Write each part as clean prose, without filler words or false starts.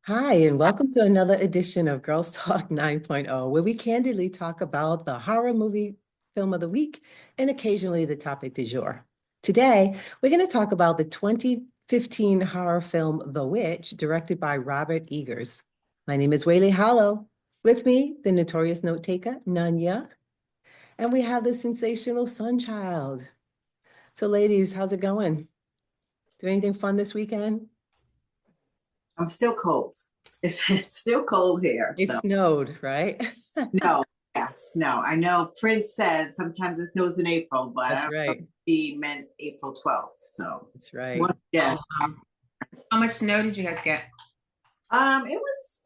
Hi, and welcome to another edition of Girls Talk 9.0, where we candidly talk about the horror movie film of the week and occasionally the topic du jour. Today, we're going to talk about the 2015 horror film The Witch, directed by Robert Eggers. My name is Whaley Hollow. With me, the notorious note taker, Nanya, and we have the sensational Sunchild. So, ladies, how's it going? Do anything fun this weekend? I'm still cold. It's still cold here. It So snowed, right? no, yes, no. I know Prince said sometimes it snows in April, but I That's don't know if right. he meant April 12th. So That's right. once again, Oh, how much snow did you guys get? it was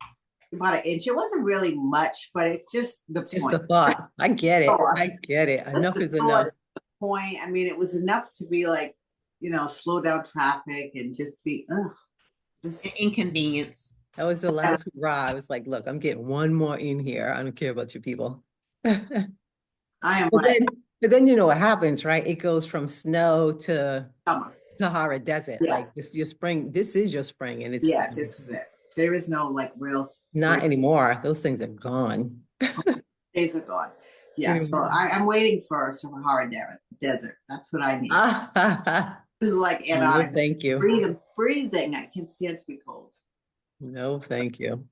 about an inch. It wasn't really much, but it's just the Just point. the thought. I get it. Thought. I get it. That's Enough the is thought, enough. the point. I mean, it was enough to be like, slow down traffic and just be, An just inconvenience. That was the last hurrah. I was like, look, I'm getting one more in here. I don't care about you people. But I am like then you know what happens, right? It goes from snow to summer. Sahara Desert. Yeah, Like this your spring. This is your spring, and it's yeah. This is it. There is no like real not spring. anymore. Those things are gone. Days are gone. Yeah, so Anymore. I'm waiting for a Sahara Desert. That's what I need. Ah, This is like no, Antarctica. thank you. Freezing. I can't stand to be cold. No, thank you.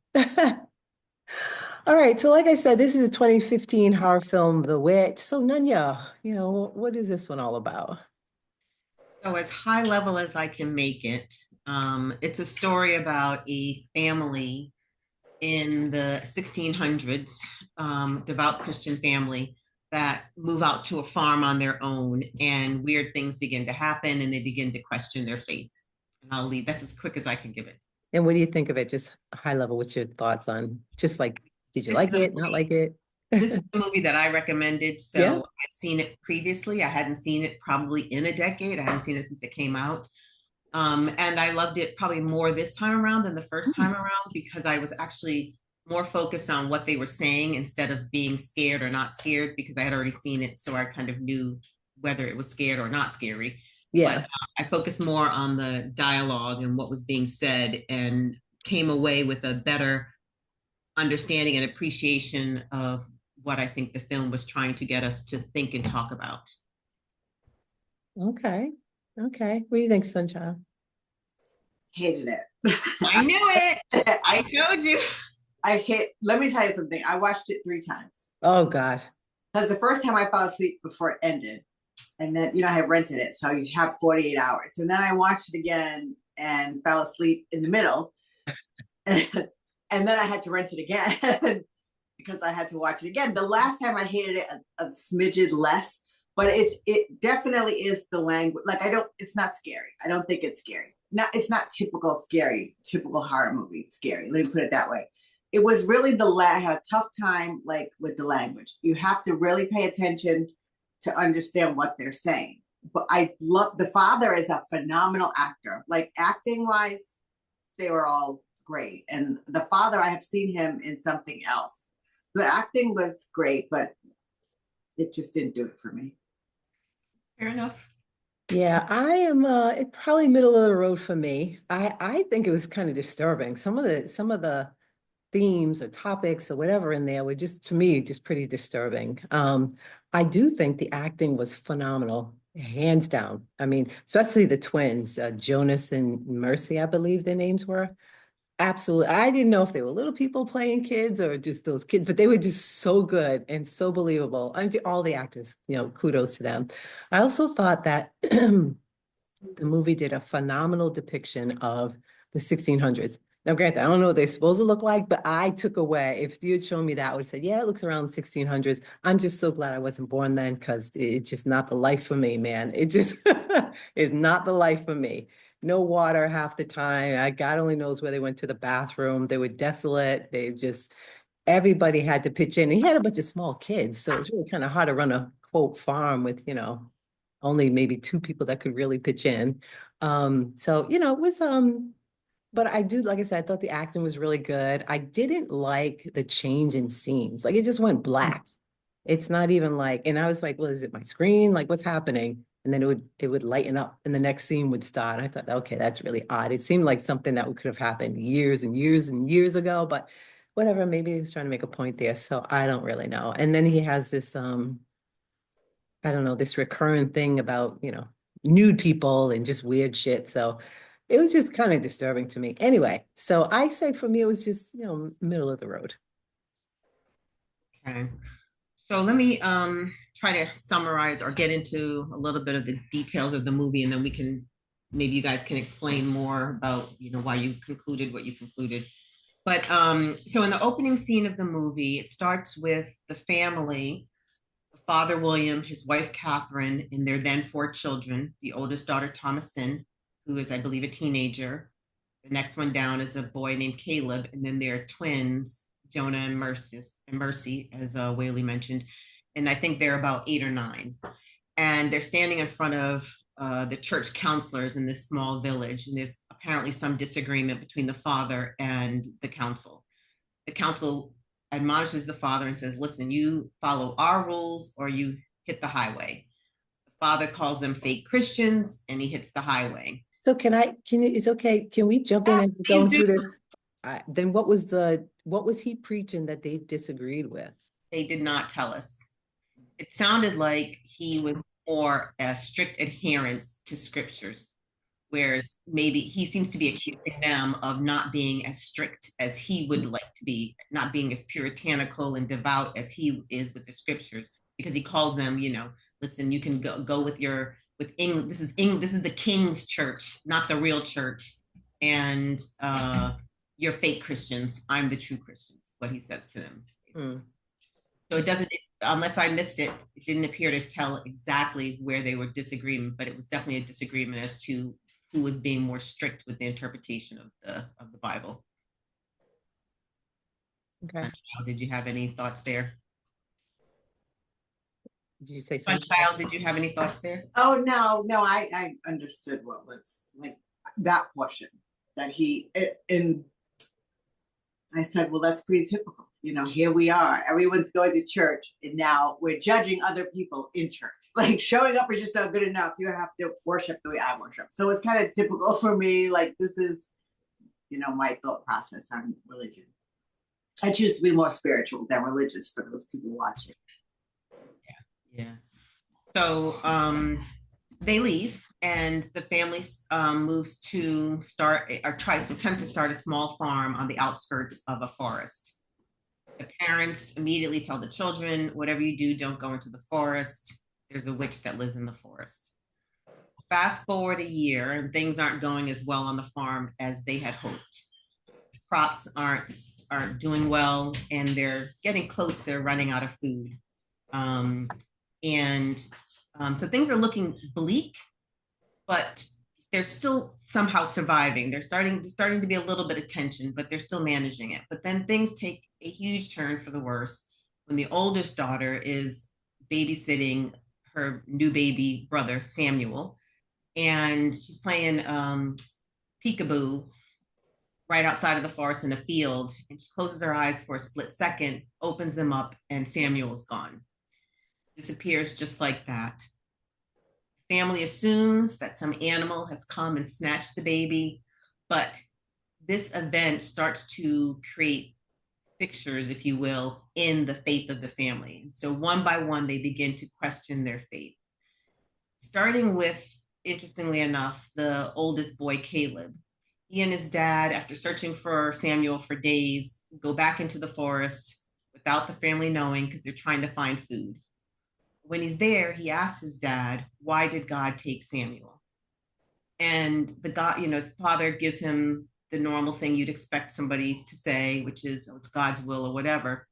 All right, so like I said, this is a 2015 horror film, The Witch. So Nanya, what is this one all about? So, as high level as I can make it, it's a story about a family in the 1600s, devout Christian family that move out to a farm on their own, and weird things begin to happen, and they begin to question their faith. And I'll leave. That's as quick as I can give it. And what do you think of it? Just high level, what's your thoughts on just like, did you This like is a it, not movie like it? This is a movie that I recommended. Yeah. So I'd seen it previously. I hadn't seen it probably in a decade. I hadn't seen it since it came out. And I loved it probably more this time around than the first time around because I was actually more focused on what they were saying instead of being scared or not scared because I had already seen it. So I kind of knew whether it was scared or not scary. But Yeah. I focused more on the dialogue and what was being said and came away with a better understanding and appreciation of what I think the film was trying to get us to think and talk about. Okay. Okay. What do you think, Sunshine? Hated it. I knew it. I I told you. I hit. Let me tell you something. I watched it 3 times Oh God. because the first time I fell asleep before it ended, and then I had rented it, so you have 48 hours, and then I watched it again and fell asleep in the middle, and, and then I had to rent it again because I had to watch it again. The last time I hated it a smidgen less, but it definitely is the language. Like I don't, it's not scary. I don't think it's scary. Not it's not typical scary, typical horror movie scary. Let me put it that way. It was really I had a tough time like with the language. You have to really pay attention to understand what they're saying. But I love the father is a phenomenal actor. Like acting wise, they were all great. And the father, I have seen him in something else. The acting was great, but it just didn't do it for me. Fair enough. Yeah, I am it's probably middle of the road for me. I think it was kind of disturbing. Some of the themes or topics or whatever in there were just to me just pretty disturbing. I do think the acting was phenomenal, hands down. I mean, especially the twins, Jonas and Mercy, I believe their names were. Absolutely. I didn't know if they were little people playing kids or just those kids, but they were just so good and so believable. I mean, all the actors, kudos to them. I also thought that the movie did a phenomenal depiction of the 1600s. Now, granted, I don't know what they're supposed to look like, but I took away, if you had shown me that, I would say, yeah, it looks around the 1600s. I'm just so glad I wasn't born then because it's just not the life for me, man. It just is not the life for me. No water half the time. God only knows where they went to the bathroom. They were desolate. Everybody had to pitch in. And he had a bunch of small kids. So it's really kind of hard to run a quote farm with, only maybe two people that could really pitch in. So, it was but I do, like I said, I thought the acting was really good. I didn't like the change in scenes. Like it just went black. It's not even like, and I was like, well, is it my screen? Like what's happening? and then it would lighten up and the next scene would start. And I thought, okay, that's really odd. It seemed like something that could have happened years and years and years ago, but whatever, maybe he was trying to make a point there. So I don't really know. And then he has this I don't know, this recurrent thing about, nude people and just weird shit. So it was just kind of disturbing to me. Anyway, so I say for me, it was just, middle of the road. Okay. So let me try to summarize or get into a little bit of the details of the movie, and then we can maybe you guys can explain more about why you concluded what you concluded. But so in the opening scene of the movie, it starts with the family, Father William, his wife Catherine, and their then four children. The oldest daughter Thomasin, who is I believe a teenager. The next one down is a boy named Caleb, and then their twins Jonah and Mercy, as Whaley mentioned, and I think they're about 8 or 9, and they're standing in front of the church counselors in this small village, and there's apparently some disagreement between the father and the council. The council admonishes the father and says, "Listen, you follow our rules, or you hit the highway." The father calls them fake Christians, and he hits the highway. So it's okay. Can we jump in and Please go do. through this? Then what was he preaching that they disagreed with? They did not tell us. It sounded like he was more a strict adherence to scriptures, whereas maybe he seems to be accusing them of not being as strict as he would like to be, not being as puritanical and devout as he is with the scriptures, because he calls them, listen, you can go with England. This is the king's church, not the real church, and you're fake Christians. I'm the true Christians. What he says to them. So it doesn't, unless I missed it, it didn't appear to tell exactly where they were disagreeing, but it was definitely a disagreement as to who was being more strict with the interpretation of the Bible. Okay. Sunchild, did you have any thoughts there? Did you say something? Sunchild, did you have any thoughts there? Oh, no, I understood what was like that portion that and I said, well, that's pretty typical. Here we are, everyone's going to church, and now we're judging other people in church. Like showing up is just not good enough. You have to worship the way I worship. So it's kind of typical for me. Like this is, my thought process on religion. I choose to be more spiritual than religious for those people watching. Yeah. So they leave, and the family moves to tries to attempt to start a small farm on the outskirts of a forest. The parents immediately tell the children, whatever you do, don't go into the forest. There's a witch that lives in the forest. Fast forward a year, and things aren't going as well on the farm as they had hoped. The crops aren't doing well, and they're getting close to running out of food. So things are looking bleak, but they're still somehow surviving. They're starting to be a little bit of tension, but they're still managing it. But then things take a huge turn for the worse when the oldest daughter is babysitting her new baby brother, Samuel, and she's playing peekaboo right outside of the forest in a field, and she closes her eyes for a split second, opens them up, and Samuel's gone. Disappears just like that. Family assumes that some animal has come and snatched the baby, but this event starts to create fixtures, if you will, in the faith of the family. So one by one, they begin to question their faith. Starting with, interestingly enough, the oldest boy, Caleb. He and his dad, after searching for Samuel for days, go back into the forest without the family knowing because they're trying to find food. When he's there, he asks his dad, why did God take Samuel? And his father gives him the normal thing you'd expect somebody to say, which is, oh, it's God's will or whatever.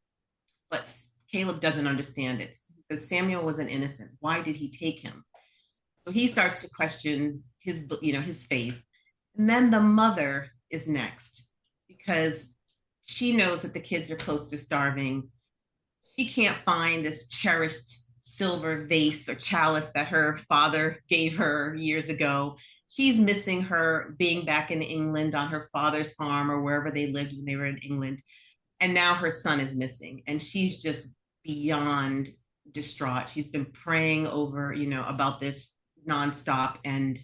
But Caleb doesn't understand it. He says, Samuel was an innocent. Why did he take him? So he starts to question his faith. And then the mother is next because she knows that the kids are close to starving. She can't find this cherished silver vase or chalice that her father gave her years ago. She's missing her being back in England on her father's farm or wherever they lived when they were in England. And now her son is missing, and she's just beyond distraught. She's been praying over, about this nonstop and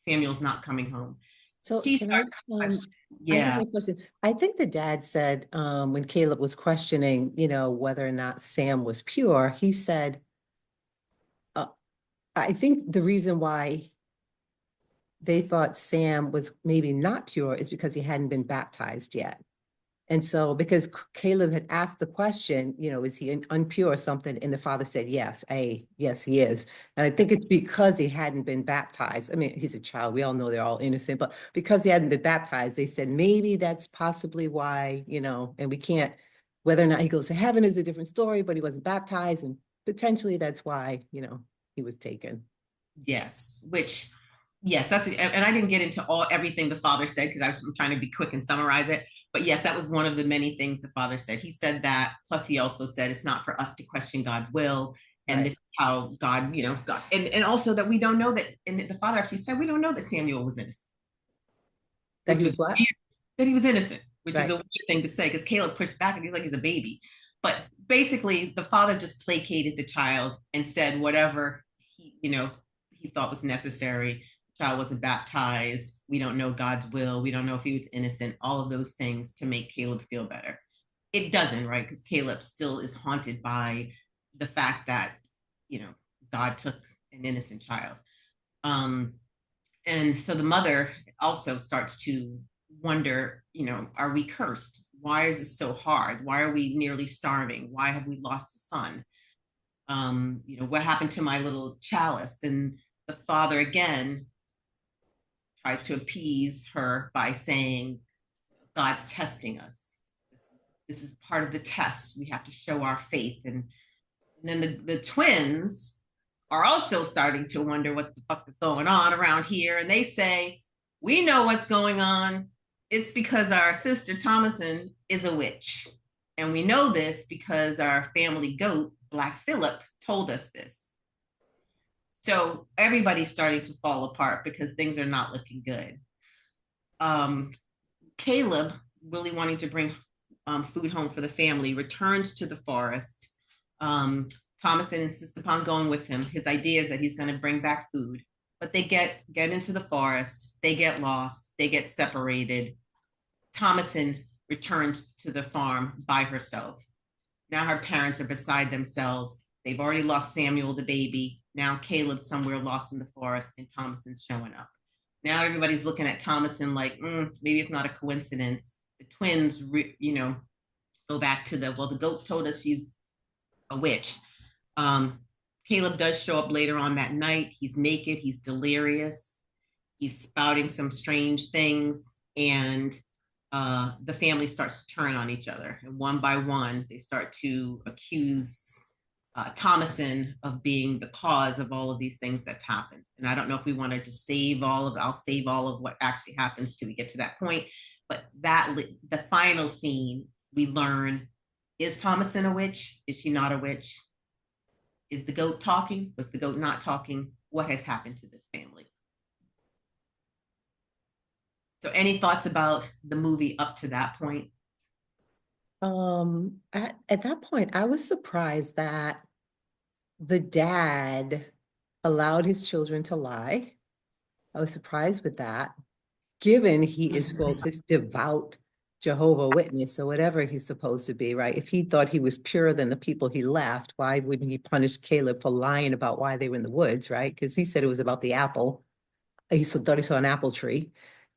Samuel's not coming home. So She can I starts ask, questioning. I just Yeah. have a question. I think the dad said, when Caleb was questioning, whether or not Sam was pure, he said, uh, I think the reason why they thought Sam was maybe not pure is because he hadn't been baptized yet. And so, because Caleb had asked the question, is he unpure or something? And the father said, yes, he is. And I think it's because he hadn't been baptized. I mean, he's a child. We all know they're all innocent, but because he hadn't been baptized, they said maybe that's possibly why, and we can't, whether or not he goes to heaven is a different story, but he wasn't baptized. And potentially that's why, he was taken. Yes, which, yes, and I didn't get into everything the father said because I'm trying to be quick and summarize it. But yes, that was one of the many things the father said. He said that. Plus, he also said it's not for us to question God's will, and Right. this is how God, God, and also that we don't know that. And the father actually said we don't know that Samuel was innocent, That which he was was what? weird, that he was innocent, which is a Right. weird thing to say because Caleb pushed back and he's like he's a baby. But basically, the father just placated the child and said whatever he thought was necessary. The child wasn't baptized. We don't know God's will. We don't know if he was innocent. All of those things to make Caleb feel better. It doesn't, right? Because Caleb still is haunted by the fact that you know God took an innocent child. Um, and so the mother also starts to wonder, are we cursed? Why is this so hard? Why are we nearly starving? Why have we lost a son? What happened to my little chalice? And the father again tries to appease her by saying, God's testing us. This is part of the test. We have to show our faith. And then the twins are also starting to wonder what the fuck is going on around here. And they say, we know what's going on. It's because our sister Thomason is a witch. And we know this because our family goat, Black Phillip, told us this. So everybody's starting to fall apart because things are not looking good. Um, Caleb, really wanting to bring food home for the family, returns to the forest. Thomason insists upon going with him. His idea is that he's going to bring back food, but they get into the forest. They get lost. They get separated. Thomason returns to the farm by herself. Now her parents are beside themselves. They've already lost Samuel, the baby. Now Caleb's somewhere lost in the forest, and Thomason's showing up. Now everybody's looking at Thomason like, maybe it's not a coincidence. The twins, go back to the goat told us she's a witch. Caleb does show up later on that night. He's naked, he's delirious, he's spouting some strange things, and the family starts to turn on each other. And one by one, they start to accuse Thomason of being the cause of all of these things that's happened. And I don't know if we wanted to I'll save all of what actually happens till we get to that point. But the final scene, we learn, is Thomason a witch? Is she not a witch? Is the goat talking? Was the goat not talking? What has happened to this family? So any thoughts about the movie up to that point? At that point, I was surprised that the dad allowed his children to lie. I was surprised with that, given he is quote this devout Jehovah Witness or whatever he's supposed to be, right? If he thought he was purer than the people he left, why wouldn't he punish Caleb for lying about why they were in the woods, right? Because he said it was about the apple. Thought he saw an apple tree,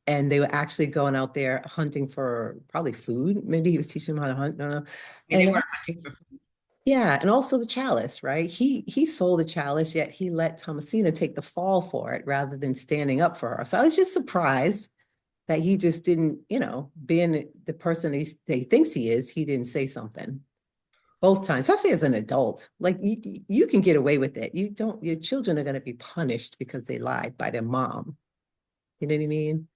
and they were actually going out there hunting for probably food. Maybe he was teaching them how to hunt. No, no. They And were also, yeah, and also the chalice, right? He sold the chalice, yet he let Thomasina take the fall for it rather than standing up for her. So I was just surprised that he just didn't, being the person he thinks he is, he didn't say something both times, especially as an adult. Like you can get away with it. You don't, your children are going to be punished because they lied by their mom. You know what I mean?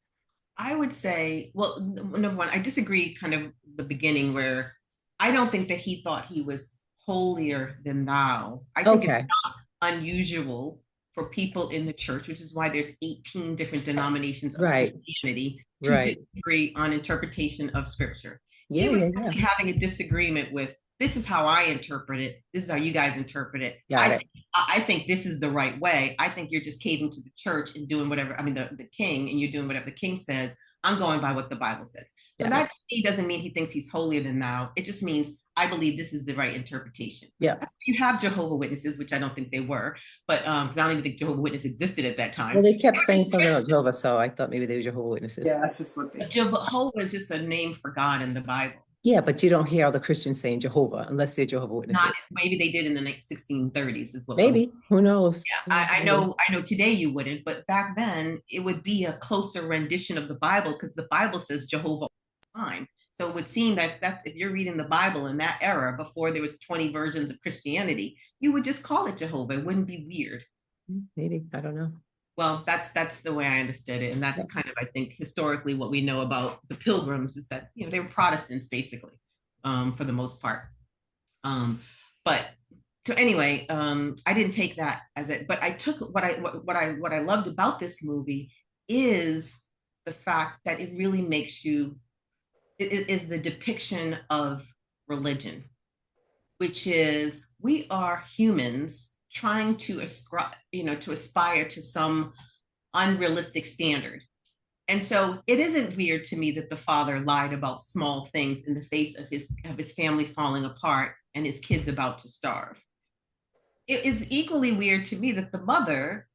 I would say, well, number one, I disagree kind of the beginning where I don't think that he thought he was holier than thou. I think it's Okay. unusual for people in the church, which is why there's 18 different denominations of Right. Christianity to Right. disagree on interpretation of scripture. He Yeah, was yeah, yeah. simply having a disagreement with this is how I interpret it. This is how you guys interpret it. Got it. I think this is the right way. I think you're just caving to the church and doing whatever, I mean, the king, and you're doing whatever the king says. I'm going by what the Bible says. So Got that to me doesn't mean he thinks he's holier than thou. It just means I believe this is the right interpretation. Yeah. You have Jehovah Witnesses, which I don't think they were, but because I don't even think Jehovah Witness existed at that time. Well, they kept saying something about Jehovah, so I thought maybe they were Jehovah Witnesses. Yeah, that's just what they. Jehovah is just a name for God in the Bible. Yeah, but you don't hear all the Christians saying Jehovah unless they're Jehovah Witnesses. Not maybe they did in the 1630s is what maybe. Who knows? Yeah, I know today you wouldn't, but back then it would be a closer rendition of the Bible because the Bible says Jehovah all the time. So it would seem that if you're reading the Bible in that era before there was 20 versions of Christianity, you would just call it Jehovah. It wouldn't be weird. Maybe, I don't know. Well, that's the way I understood it. And that's kind of, I think, historically what we know about the Pilgrims is that, they were Protestants basically, for the most part. But so anyway, I didn't take that as it, but I took what I loved about this movie is the fact that it really makes you, it is the depiction of religion, which is we are humans trying to ascribe, to aspire to some unrealistic standard. And so it isn't weird to me that the father lied about small things in the face of his family falling apart and his kids about to starve. It is equally weird to me that the mother,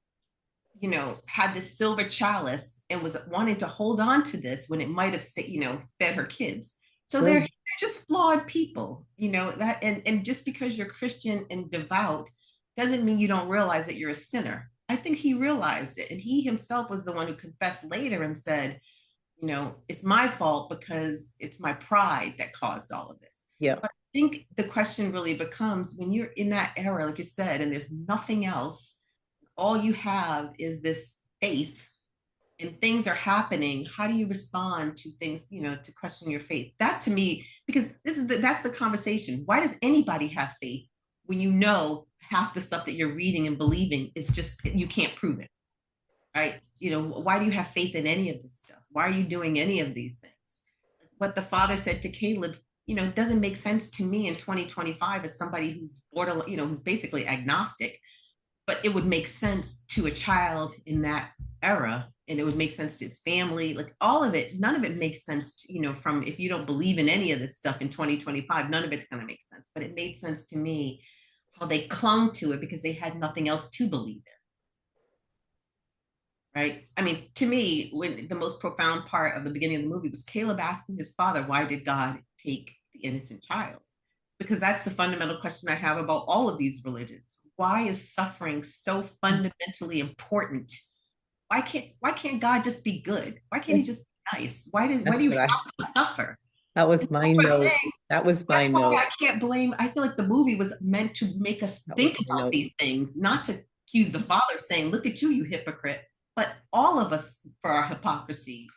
had this silver chalice and was wanting to hold on to this when it might have, fed her kids. So they're just flawed people, that, and just because you're Christian and devout doesn't mean you don't realize that you're a sinner. I think he realized it. And he himself was the one who confessed later and said, it's my fault because it's my pride that caused all of this. Yeah. But I think the question really becomes when you're in that era, like you said, and there's nothing else, all you have is this faith and things are happening. How do you respond to things, to question your faith? That to me, because that's the conversation. Why does anybody have faith when half the stuff that you're reading and believing is just, you can't prove it, right? Why do you have faith in any of this stuff? Why are you doing any of these things? What the father said to Caleb, doesn't make sense to me in 2025 as somebody who's borderline, who's basically agnostic, but it would make sense to a child in that era. And it would make sense to his family, like all of it, none of it makes sense, from if you don't believe in any of this stuff in 2025, none of it's going to make sense. But it made sense to me how they clung to it because they had nothing else to believe in. Right? I mean, to me, when the most profound part of the beginning of the movie was Caleb asking his father, why did God take the innocent child? Because that's the fundamental question I have about all of these religions. Why is suffering so fundamentally important? Why can't God just be good? Why can't he just be nice? Why do you have to suffer? That was my note. That was my note. I can't blame. I feel like the movie was meant to make us think about these things, not to accuse the father saying, look at you, you hypocrite, but all of us for our hypocrisy.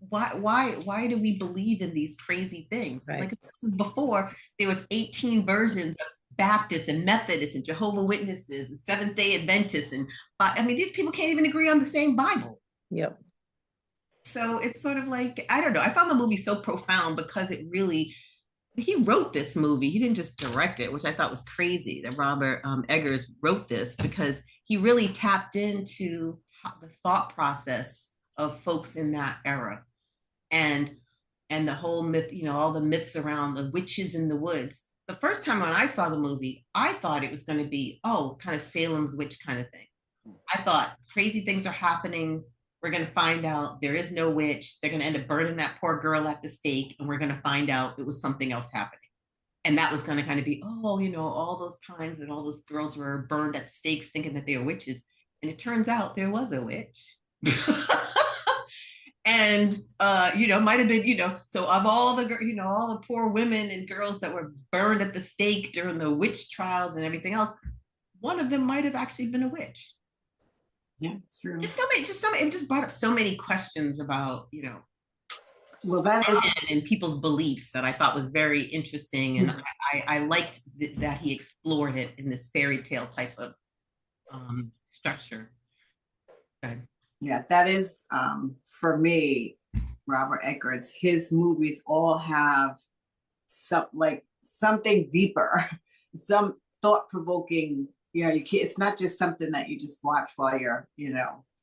Why do we believe in these crazy things? Right. Like before, there was 18 versions of Baptists and Methodists and Jehovah Witnesses and Seventh-day Adventists. And I mean, these people can't even agree on the same Bible. Yep. So it's sort of like, I don't know. I found the movie so profound because he wrote this movie. He didn't just direct it, which I thought was crazy that Robert Eggers wrote this because he really tapped into the thought process of folks in that era and the whole myth, all the myths around the witches in the woods. The first time when I saw the movie, I thought it was going to be, kind of Salem's witch kind of thing. I thought crazy things are happening. We're going to find out there is no witch. They're going to end up burning that poor girl at the stake. And we're going to find out it was something else happening. And that was going to kind of be, all those times that all those girls were burned at the stakes thinking that they were witches. And it turns out there was a witch. And, might have been, so of all the, all the poor women and girls that were burned at the stake during the witch trials and everything else, one of them might have actually been a witch. Yeah, it's true. It just brought up so many questions about, well, that is and people's beliefs that I thought was very interesting. And I liked that he explored it in this fairy tale type of structure. Okay. Yeah, that is, for me, Robert Eggers, his movies all have some, like, something deeper, some thought provoking. You know, you can't, it's not just something that you just watch while you're,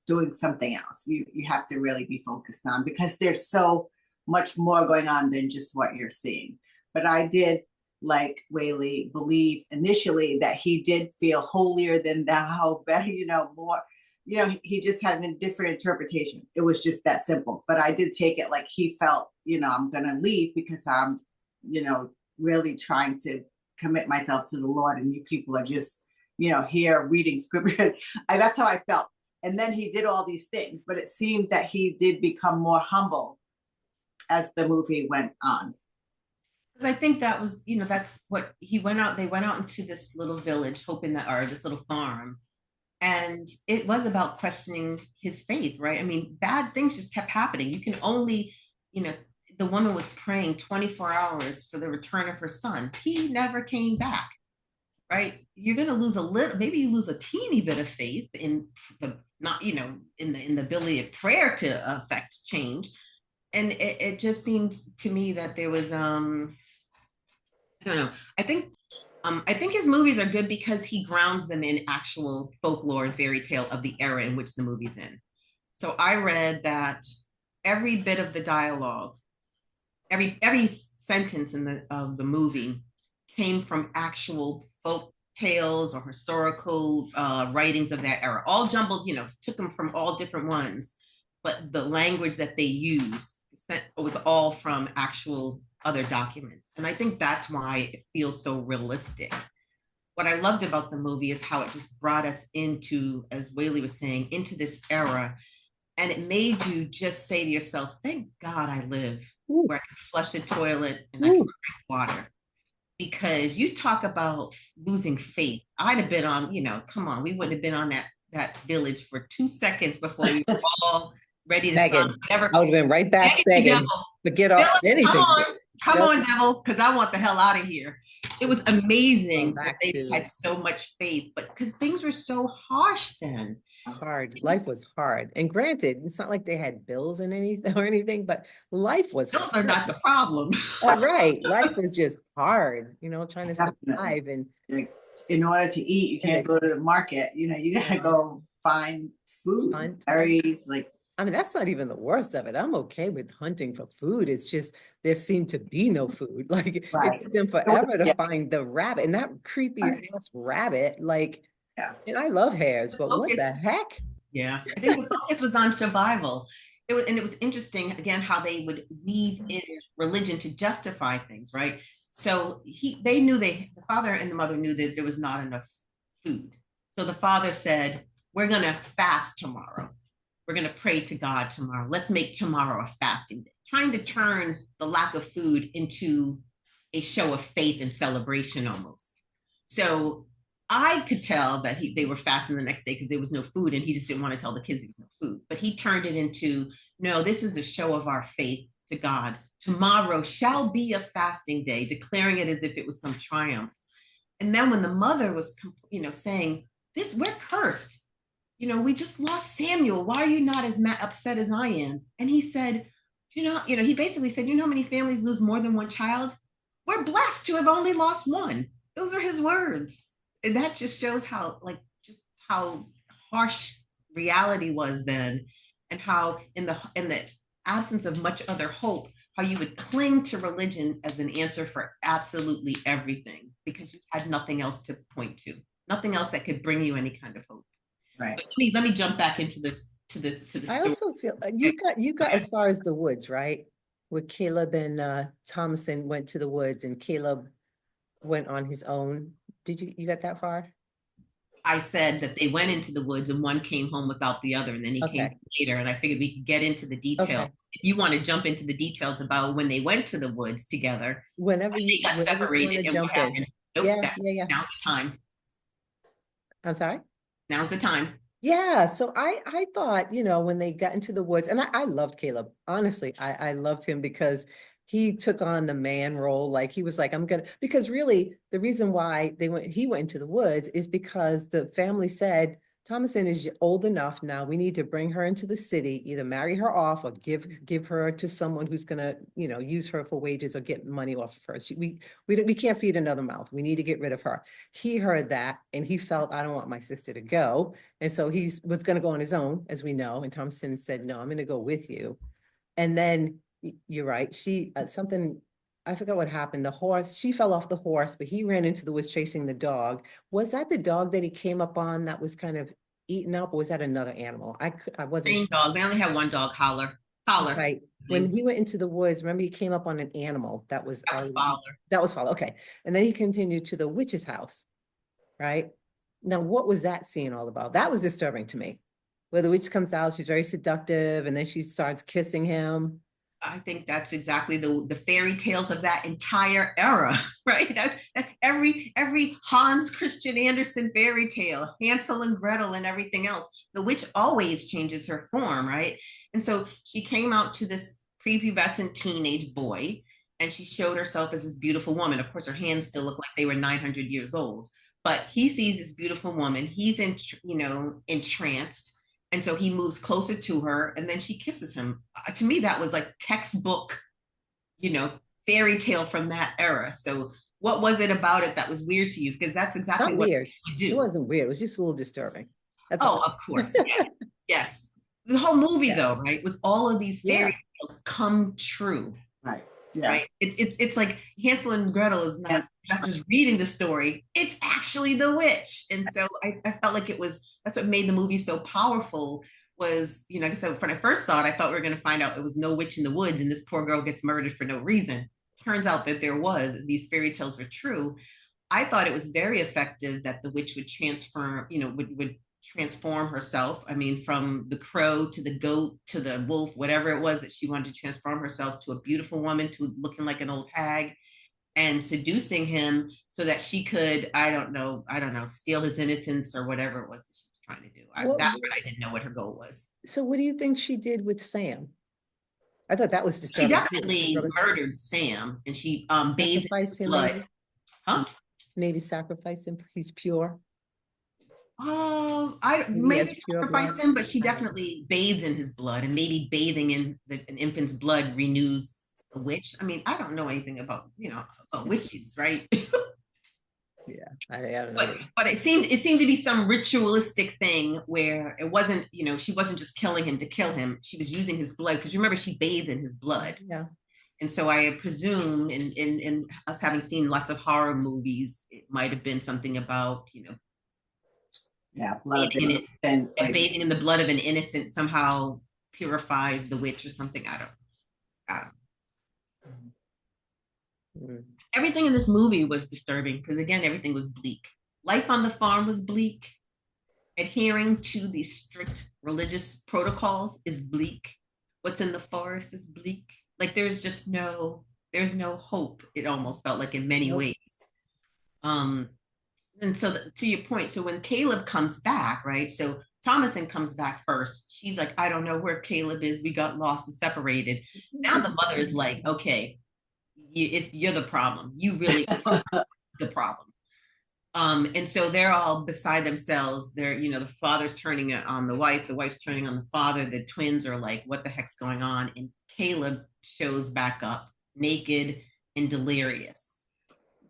doing something else. You have to really be focused on, because there's so much more going on than just what you're seeing. But I did, like Whaley, believe initially that he did feel holier than thou, better, more. He just had a different interpretation. It was just that simple. But I did take it like he felt, I'm gonna leave because I'm, really trying to commit myself to the Lord, and you people are just, here reading scripture. That's how I felt. And then he did all these things, but it seemed that he did become more humble as the movie went on. Because I think that was, that's what he went out. They went out into this little village, hoping that, or this little farm, and it was about questioning his faith, right? I mean, bad things just kept happening. You can only, the woman was praying 24 hours for the return of her son. He never came back, right? You're going to lose a little, maybe you lose a teeny bit of faith in the, not, in the ability of prayer to affect change. And it just seemed to me that there was, I don't know. I think his movies are good because he grounds them in actual folklore and fairy tale of the era in which the movie's in. So I read that every bit of the dialogue, every sentence in the movie came from actual folk tales or historical writings of that era, all jumbled. Took them from all different ones, but the language that they used was all from actual other documents. And I think that's why it feels so realistic. What I loved about the movie is how it just brought us into, as Whaley was saying, into this era. And it made you just say to yourself, thank God I live where I can flush the toilet and I can drink water. Because you talk about losing faith. I'd have been on, come on, we wouldn't have been on that village for 2 seconds before we were all ready to sign whatever. I would have been right back begging to get off anything. Come on, devil, because I want the hell out of here. It was amazing that they had so much faith, but because things were so harsh then. Hard. Life was hard. And granted, it's not like they had bills and anything, but life was Bills are not the problem. Right. Life was just hard, trying to survive. And in order to eat, you can't go to the market. You gotta go find food, berries, that's not even the worst of it. I'm okay with hunting for food. It's just there seemed to be no food. It took them forever to find the rabbit, and that creepy ass rabbit. And I love hares, but what the heck? Yeah, I think the focus was on survival. It was interesting again how they would weave in religion to justify things, right? So the father and the mother knew that there was not enough food. So the father said, "We're gonna fast tomorrow. We're going to pray to God tomorrow. Let's make tomorrow a fasting day," trying to turn the lack of food into a show of faith and celebration almost. So I could tell that they were fasting the next day because there was no food, and he just didn't want to tell the kids there was no food. But he turned it into, no, this is a show of our faith to God. Tomorrow shall be a fasting day, declaring it as if it was some triumph. And then when the mother was, saying, we're cursed. We just lost Samuel. Why are you not as upset as I am? And he said, he basically said, how many families lose more than one child? We're blessed to have only lost one. Those are his words. And that just shows how harsh reality was then, and how in the absence of much other hope, how you would cling to religion as an answer for absolutely everything because you had nothing else to point to, nothing else that could bring you any kind of hope. Right. But let me jump back into this to the story. I also feel you got as far as the woods, right? Where Caleb and Thomason went to the woods, and Caleb went on his own. Did you got that far? I said that they went into the woods and one came home without the other, and then he came later. And I figured we could get into the details. Okay. If you want to jump into the details about when they went to the woods together, whenever they got separated and what happened. Nope, yeah. Now's the time. I'm sorry. Now's the time. Yeah. So I thought, when they got into the woods, and I loved Caleb. Honestly, I loved him because he took on the man role. He was like, because really the reason why he went into the woods is because the family said Thomason is old enough now. We need to bring her into the city, either marry her off or give her to someone who's gonna, use her for wages or get money off of her. We can't feed another mouth. We need to get rid of her. He heard that and he felt, I don't want my sister to go. And so he was gonna go on his own, as we know. And Thomason said, no, I'm gonna go with you. And then you're right. I forgot what happened. The horse, she fell off the horse, but he ran into the woods chasing the dog. Was that the dog that he came up on that was kind of eaten up, or was that another animal? I wasn't Same sure. dog. They only had one dog, Holler. Right. When he went into the woods, remember he came up on an animal that was That was Fowler. That was Fowler. Okay. And then he continued to the witch's house, right? Now, what was that scene all about? That was disturbing to me. Where the witch comes out, she's very seductive, and then she starts kissing him. I think that's exactly the fairy tales of that entire era, right? That's every Hans Christian Andersen fairy tale, Hansel and Gretel and everything else. The witch always changes her form, right? And so she came out to this prepubescent teenage boy, and she showed herself as this beautiful woman. Of course, her hands still look like they were 900 years old, but he sees this beautiful woman. He's entranced. And so he moves closer to her and then she kisses him. To me, that was like textbook, fairy tale from that era. So what was it about it that was weird to you? Because that's exactly Not what weird. you do. It wasn't weird. It was just a little disturbing. That's Oh, all. of course. Yes. Yes. The whole movie, though, right, was all of these fairy tales come true. Right. Yeah. Right. It's like Hansel and Gretel is not just reading the story, it's actually the witch. And so I felt like that's what made the movie so powerful was, like I said, when I first saw it, I thought we were going to find out it was no witch in the woods and this poor girl gets murdered for no reason. Turns out that there was, these fairy tales were true. I thought it was very effective that the witch would would transform herself. I mean, from the crow to the goat to the wolf, whatever it was that she wanted to transform herself to a beautiful woman, to looking like an old hag, and seducing him so that she could, I don't know, steal his innocence or whatever it was that she was trying to do. I didn't know what her goal was. So what do you think she did with Sam? I thought that was disturbing. She definitely murdered Sam, and she bathed in his blood. Maybe? Huh? Maybe sacrifice him. He's pure. I maybe sacrifice him, but she definitely bathed in his blood, and maybe bathing in an infant's blood renews the witch. I mean, I don't know anything about witches, right? Yeah, I don't know. But it seemed to be some ritualistic thing where it wasn't, she wasn't just killing him to kill him. She was using his blood because remember she bathed in his blood. Yeah. And so I presume in us having seen lots of horror movies, it might have been something about, bathing in the blood of an innocent somehow purifies the witch or something. I don't know. Everything in this movie was disturbing because again, everything was bleak. Life on the farm was bleak. Adhering to the strict religious protocols is bleak. What's in the forest is bleak. Like there's no hope. It almost felt like in many ways. And so to your point, so when Caleb comes back, right? So Thomason comes back first. She's like, I don't know where Caleb is. We got lost and separated. Now the mother is like, okay, you're the problem. You really are the problem. And so they're all beside themselves. They're, the father's turning on the wife, the wife's turning on the father. The twins are like, what the heck's going on? And Caleb shows back up naked and delirious.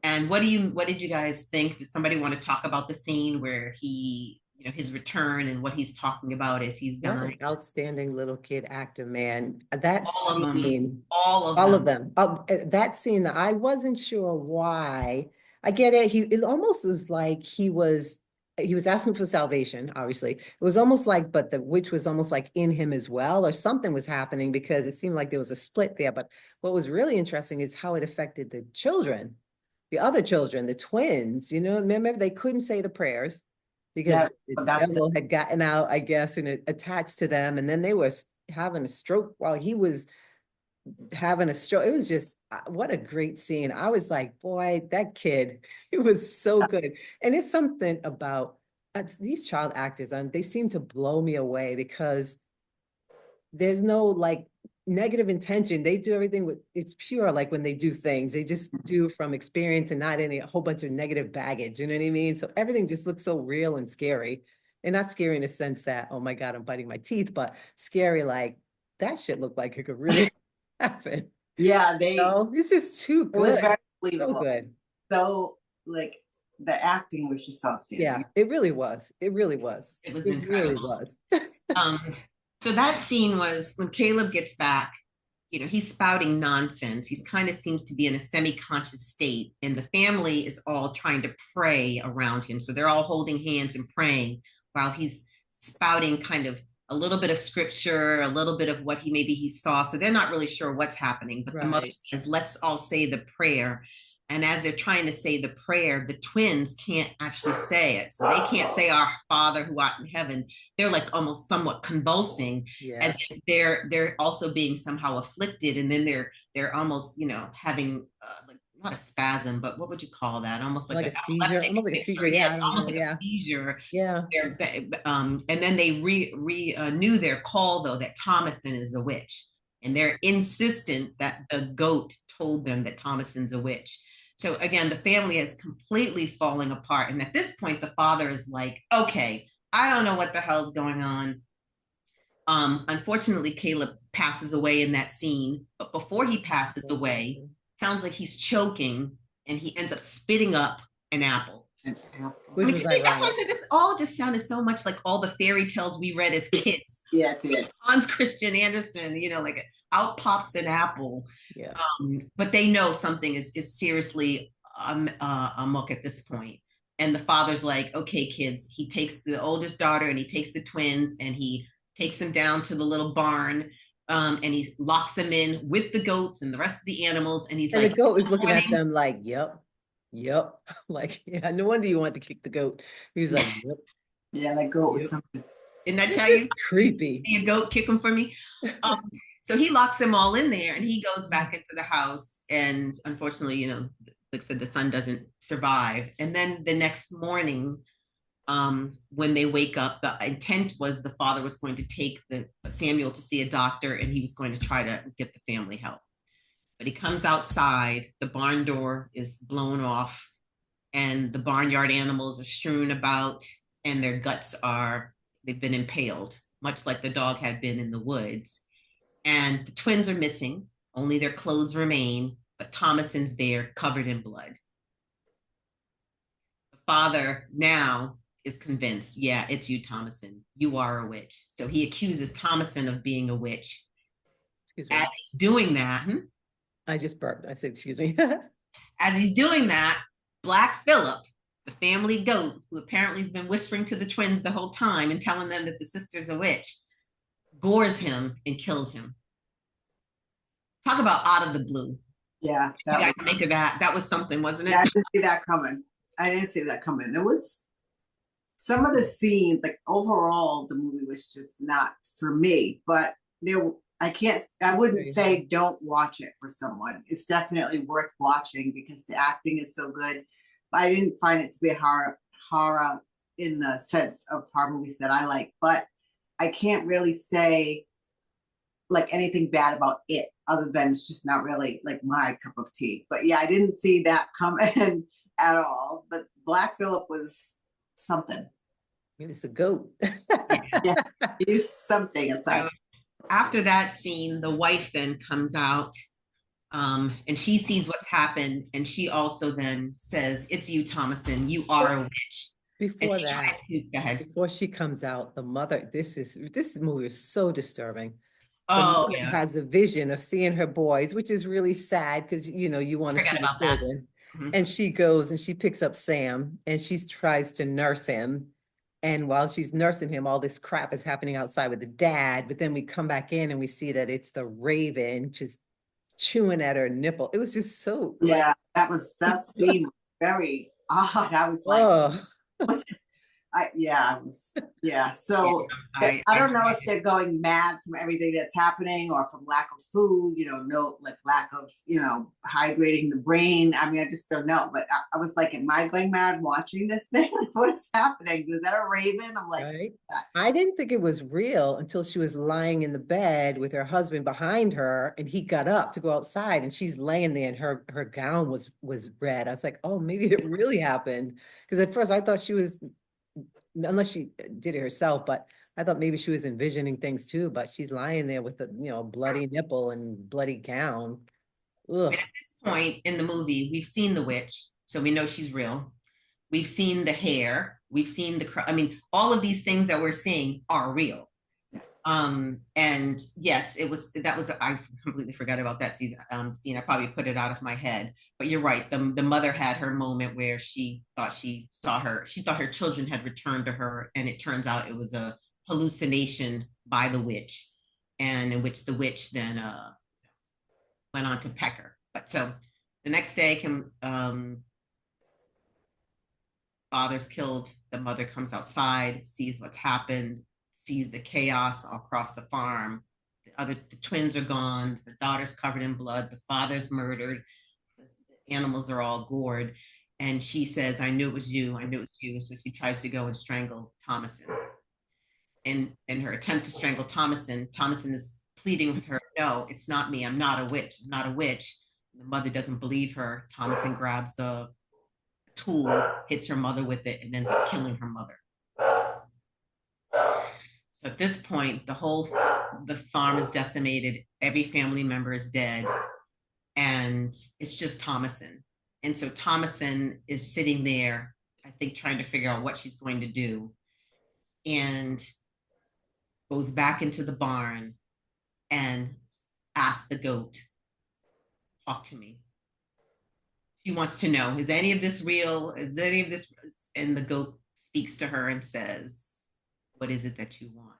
And what did you guys think? Did somebody want to talk about the scene where he, his return and what he's talking about as he's dying? Outstanding little kid actor, man. That scene, all of them. That scene, I wasn't sure why. I get it. It almost was like he was asking for salvation, obviously. It was almost like, but the witch was almost like in him as well, or something was happening because it seemed like there was a split there. But what was really interesting is how it affected the children. The other children, the twins, remember they couldn't say the prayers because the devil had gotten out, I guess, and it attached to them. And then they were having a stroke while he was having a stroke. It was just, what a great scene. I was like, boy, that kid, it was so good. And it's something about these child actors, and they seem to blow me away because there's no negative intention. They do everything it's pure. Like when they do things, they just do from experience and not a whole bunch of negative baggage. You know what I mean? So everything just looks so real and scary. And not scary in the sense that, oh my God, I'm biting my teeth, but scary like that shit looked like it could really happen. Yeah, No, it's just too it was good. very So believable. good. So like the acting was just Yeah, outstanding. it really was. It really was. It was It really incredible. was. Um, so that scene was when Caleb gets back, he's spouting nonsense. He's kind of seems to be in a semi-conscious state, and the family is all trying to pray around him. So they're all holding hands and praying while he's spouting kind of a little bit of scripture, a little bit of what he saw. So they're not really sure what's happening. But the mother Right. says, "Let's all say the prayer." And as they're trying to say the prayer, the twins can't actually say it. So they can't say our Father who art in heaven. They're like almost somewhat convulsing Yeah. as if they're also being somehow afflicted, and then they're almost having like not a spasm, but what would you call that? Almost like Like an a seizure, epileptic almost like a fit, seizure. or Yeah, yes, I don't almost know. like a Yeah. seizure. Yeah. And then they renew their call though that Thomason is a witch, and they're insistent that the goat told them that Thomason's a witch. So again, the family is completely falling apart, and at this point, the father is like, "Okay, I don't know what the hell's going on." Unfortunately, Caleb passes away in that scene, but before he passes away, sounds like he's choking and he ends up spitting up an apple. I Which mean, was that's why I ironic. said this all just sounded so much like all the fairy tales we read as kids. Yeah, it did. Hans Christian Andersen, like out pops an apple. Yeah. But they know something is seriously amok at this point. And the father's like, okay, kids. He takes the oldest daughter and he takes the twins and he takes them down to the little barn, and he locks them in with the goats and the rest of the animals. And he's And the like, goat is looking at morning. them like, yep, yep. Like, yeah, no wonder you want to kick the goat. He's like, yep, Yeah, that goat was yep. something. Didn't I It's tell just you? creepy. You goat, kick them for me. Um, so he locks them all in there and he goes back into the house. And unfortunately, like I said, the son doesn't survive. And then the next morning, when they wake up, the intent was the father was going to take the Samuel to see a doctor and he was going to try to get the family help. But he comes outside, the barn door is blown off, and the barnyard animals are strewn about, and their guts they've been impaled, much like the dog had been in the woods. And the twins are missing, only their clothes remain, but Thomason's there covered in blood. The father now is convinced, yeah, it's you, Thomason. You are a witch. So he accuses Thomason of being a witch. Excuse As me. he's doing that, I just burped. I said, excuse me. as he's doing that, Black Phillip, the family goat, who apparently has been whispering to the twins the whole time and telling them that the sister's a witch, gores him and kills him. Talk about out of the blue. Yeah, You that guys was. make of that. That was something, wasn't Yeah, I it? didn't see that coming. I didn't see that coming. There was some of the scenes, like overall, the movie was just not for me. But there, I wouldn't say don't watch it for someone. It's definitely worth watching because the acting is so good. But I didn't find it to be a horror in the sense of horror movies that I like. But I can't really say like anything bad about it other than it's just not really like my cup of tea. But yeah, I didn't see that coming at all. But Black Phillip was something. It was the goat. Yeah, he's something. It's like, So after that scene, the wife then comes out, and she sees what's happened. And she also then says, it's you, Thomason. You are a witch. And Before he that, tries to, go ahead. before she comes out, the mother, this movie is so disturbing. The Oh, mother yeah. has a vision of seeing her boys, which is really sad because you want to Forgot see the about that. children. Mhm. And she goes and she picks up Sam and she tries to nurse him. And while she's nursing him, all this crap is happening outside with the dad. But then we come back in and we see that it's the raven just chewing at her nipple. It was just so like, yeah, that scene was very odd. I was like, oh, what yeah, it was, yeah. So Yeah, I don't know if they're going mad from everything that's happening or from lack of food, no, like lack of, hydrating the brain. I mean, I just don't know. But I was like, am I going mad watching this thing? What is happening? Was that a raven? I'm like, right. I didn't think it was real until she was lying in the bed with her husband behind her, and he got up to go outside, and she's laying there, and her gown was red. I was like, oh, maybe it really happened. Because at first I thought she was unless she did it herself, but I thought maybe she was envisioning things too, but she's lying there with a, bloody nipple and bloody gown. Ugh. At this point in the movie, we've seen the witch, so we know she's real. We've seen the hair. We've seen I mean, all of these things that we're seeing are real. And yes, I completely forgot about that scene. I probably put it out of my head, but you're right. The mother had her moment where she thought she thought her children had returned to her, and it turns out it was a hallucination by the witch, and in which the witch then went on to peck her. But so the next day, father's killed. The mother comes outside, sees what's happened, sees the chaos across the farm. The twins are gone. The daughter's covered in blood. The father's murdered. The animals are all gored. And she says, I knew it was you. I knew it was you. So she tries to go and strangle Thomason. And in her attempt to strangle Thomason is pleading with her, no, it's not me. I'm not a witch. I'm not a witch. The mother doesn't believe her. Thomason grabs a tool, hits her mother with it, and ends up killing her mother. So at this point, the farm is decimated. Every family member is dead, and it's just Thomason. And so Thomason is sitting there, I think, trying to figure out what she's going to do, and goes back into the barn and asks the goat, talk to me. She wants to know, is any of this real? Is any of this? And the goat speaks to her and says, what is it that you want?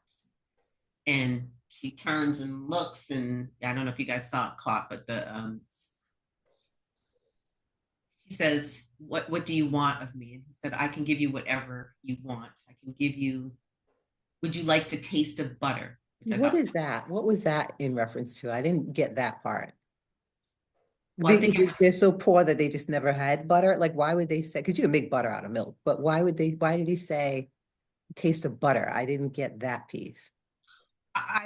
And she turns and looks, and I don't know if you guys saw it caught, but she says, what do you want of me? And he said, I can give you whatever you want. I can give you, would you like the taste of butter? What is that? What was that in reference to? I didn't get that part. Well, I think They're so poor that they just never had butter. Like, why would they say, because you can make butter out of milk, but why did he say taste of butter? I didn't get that piece.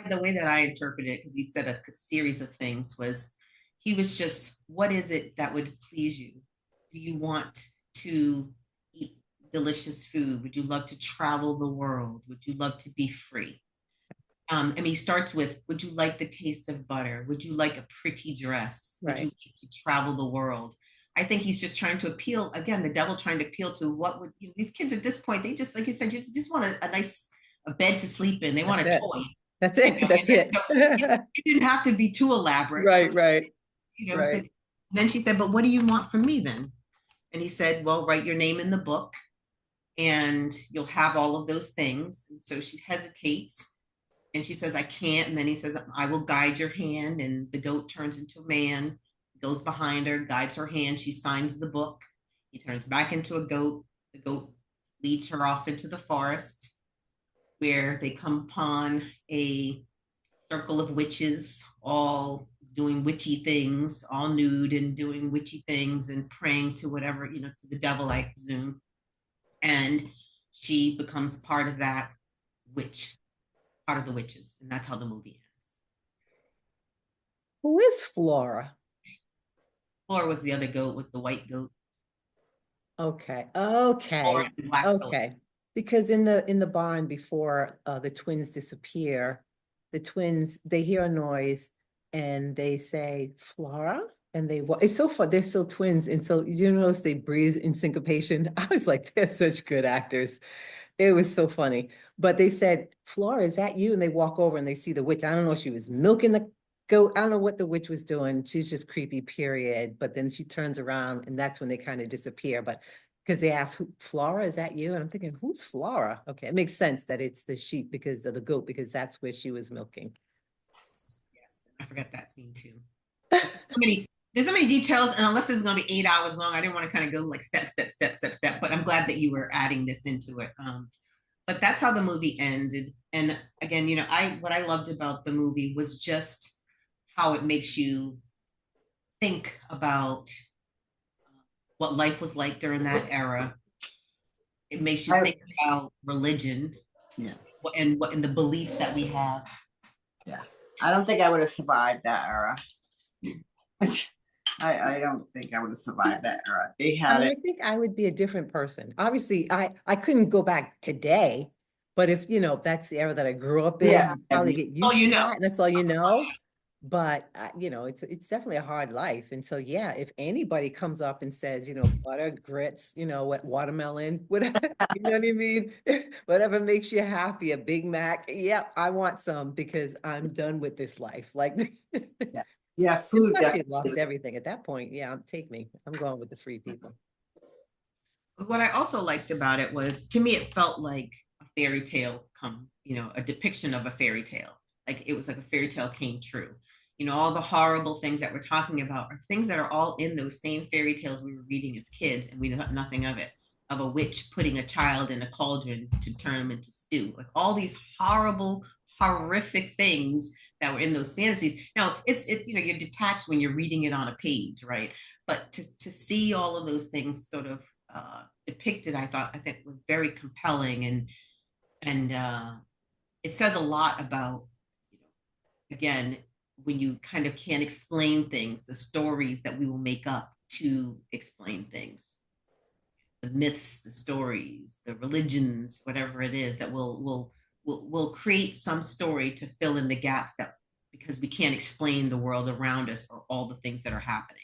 the way that I interpreted it, because he said a series of things, was he was just, what is it that would please you? Do you want to eat delicious food? Would you love to travel the world? Would you love to be free? And he starts with, would you like the taste of butter? Would you like a pretty dress? Would you like to travel the world? I think he's just trying to appeal, again, the devil trying to appeal to what would, these kids at this point, they just, like you said, you just want a nice bed to sleep in. They want a toy. That's it. That's it. It didn't have to be too elaborate. Right. So, then she said, but what do you want from me then? And he said, well, write your name in the book and you'll have all of those things. And so she hesitates. And she says, I can't. And then he says, I will guide your hand. And the goat turns into a man, goes behind her, guides her hand. She signs the book. He turns back into a goat. The goat leads her off into the forest, where they come upon a circle of witches, all doing witchy things, all nude and doing witchy things and praying to whatever, to the devil, I presume. And she becomes part of that witch. Part of the witches, and that's how the movie ends. Who is Flora? Flora was the other goat, was the white goat. Okay. Because in the barn before the twins disappear, the twins, they hear a noise and they say Flora, and it's so fun. They're still twins, and so you notice they breathe in syncopation. I was like, they're such good actors. It was so funny. But they said, Flora, is that you? And they walk over and they see the witch. I don't know if she was milking the goat. I don't know what the witch was doing. She's just creepy, period. But then she turns around and that's when they kind of disappear. But because they ask, Flora, is that you? And I'm thinking, who's Flora? Okay, it makes sense that it's the sheep because of the goat, because that's where she was milking. Yes. I forgot that scene too. There's so many details, and unless it's going to be 8 hours long, I didn't want to kind of go like step. But I'm glad that you were adding this into it. But that's how the movie ended. And again, what I loved about the movie was just how it makes you think about what life was like during that era. It makes you think about religion, and the beliefs that we have. Yeah, I don't think I would have survived that era. I don't think I would have survived that era. They had And it. I think I would be a different person. Obviously, I couldn't go back today, but if, that's the era that I grew up in, Yeah. you probably get Oh, used you to know. that, and that's all you know. But, it's definitely a hard life. And so, yeah, if anybody comes up and says, butter, grits, what watermelon, whatever, you know what I mean? Whatever makes you happy, a Big Mac. Yeah, I want some because I'm done with this life. Like, Yeah. Yeah, and food plus you've lost definitely. everything at that point. Yeah, take me. I'm going with the free people. What I also liked about it was, to me, it felt like a fairy tale a depiction of a fairy tale. Like it was like a fairy tale came true. All the horrible things that we're talking about are things that are all in those same fairy tales we were reading as kids, and we thought nothing of it. Of a witch putting a child in a cauldron to turn him into stew. Like all these horrible, horrific things that were in those fantasies. Now, you're detached when you're reading it on a page, right? But to see all of those things sort of depicted, I think was very compelling, and it says a lot about, again, when you kind of can't explain things, the stories that we will make up to explain things, the myths, the stories, the religions, whatever it is that will create some story to fill in the gaps, that because we can't explain the world around us or all the things that are happening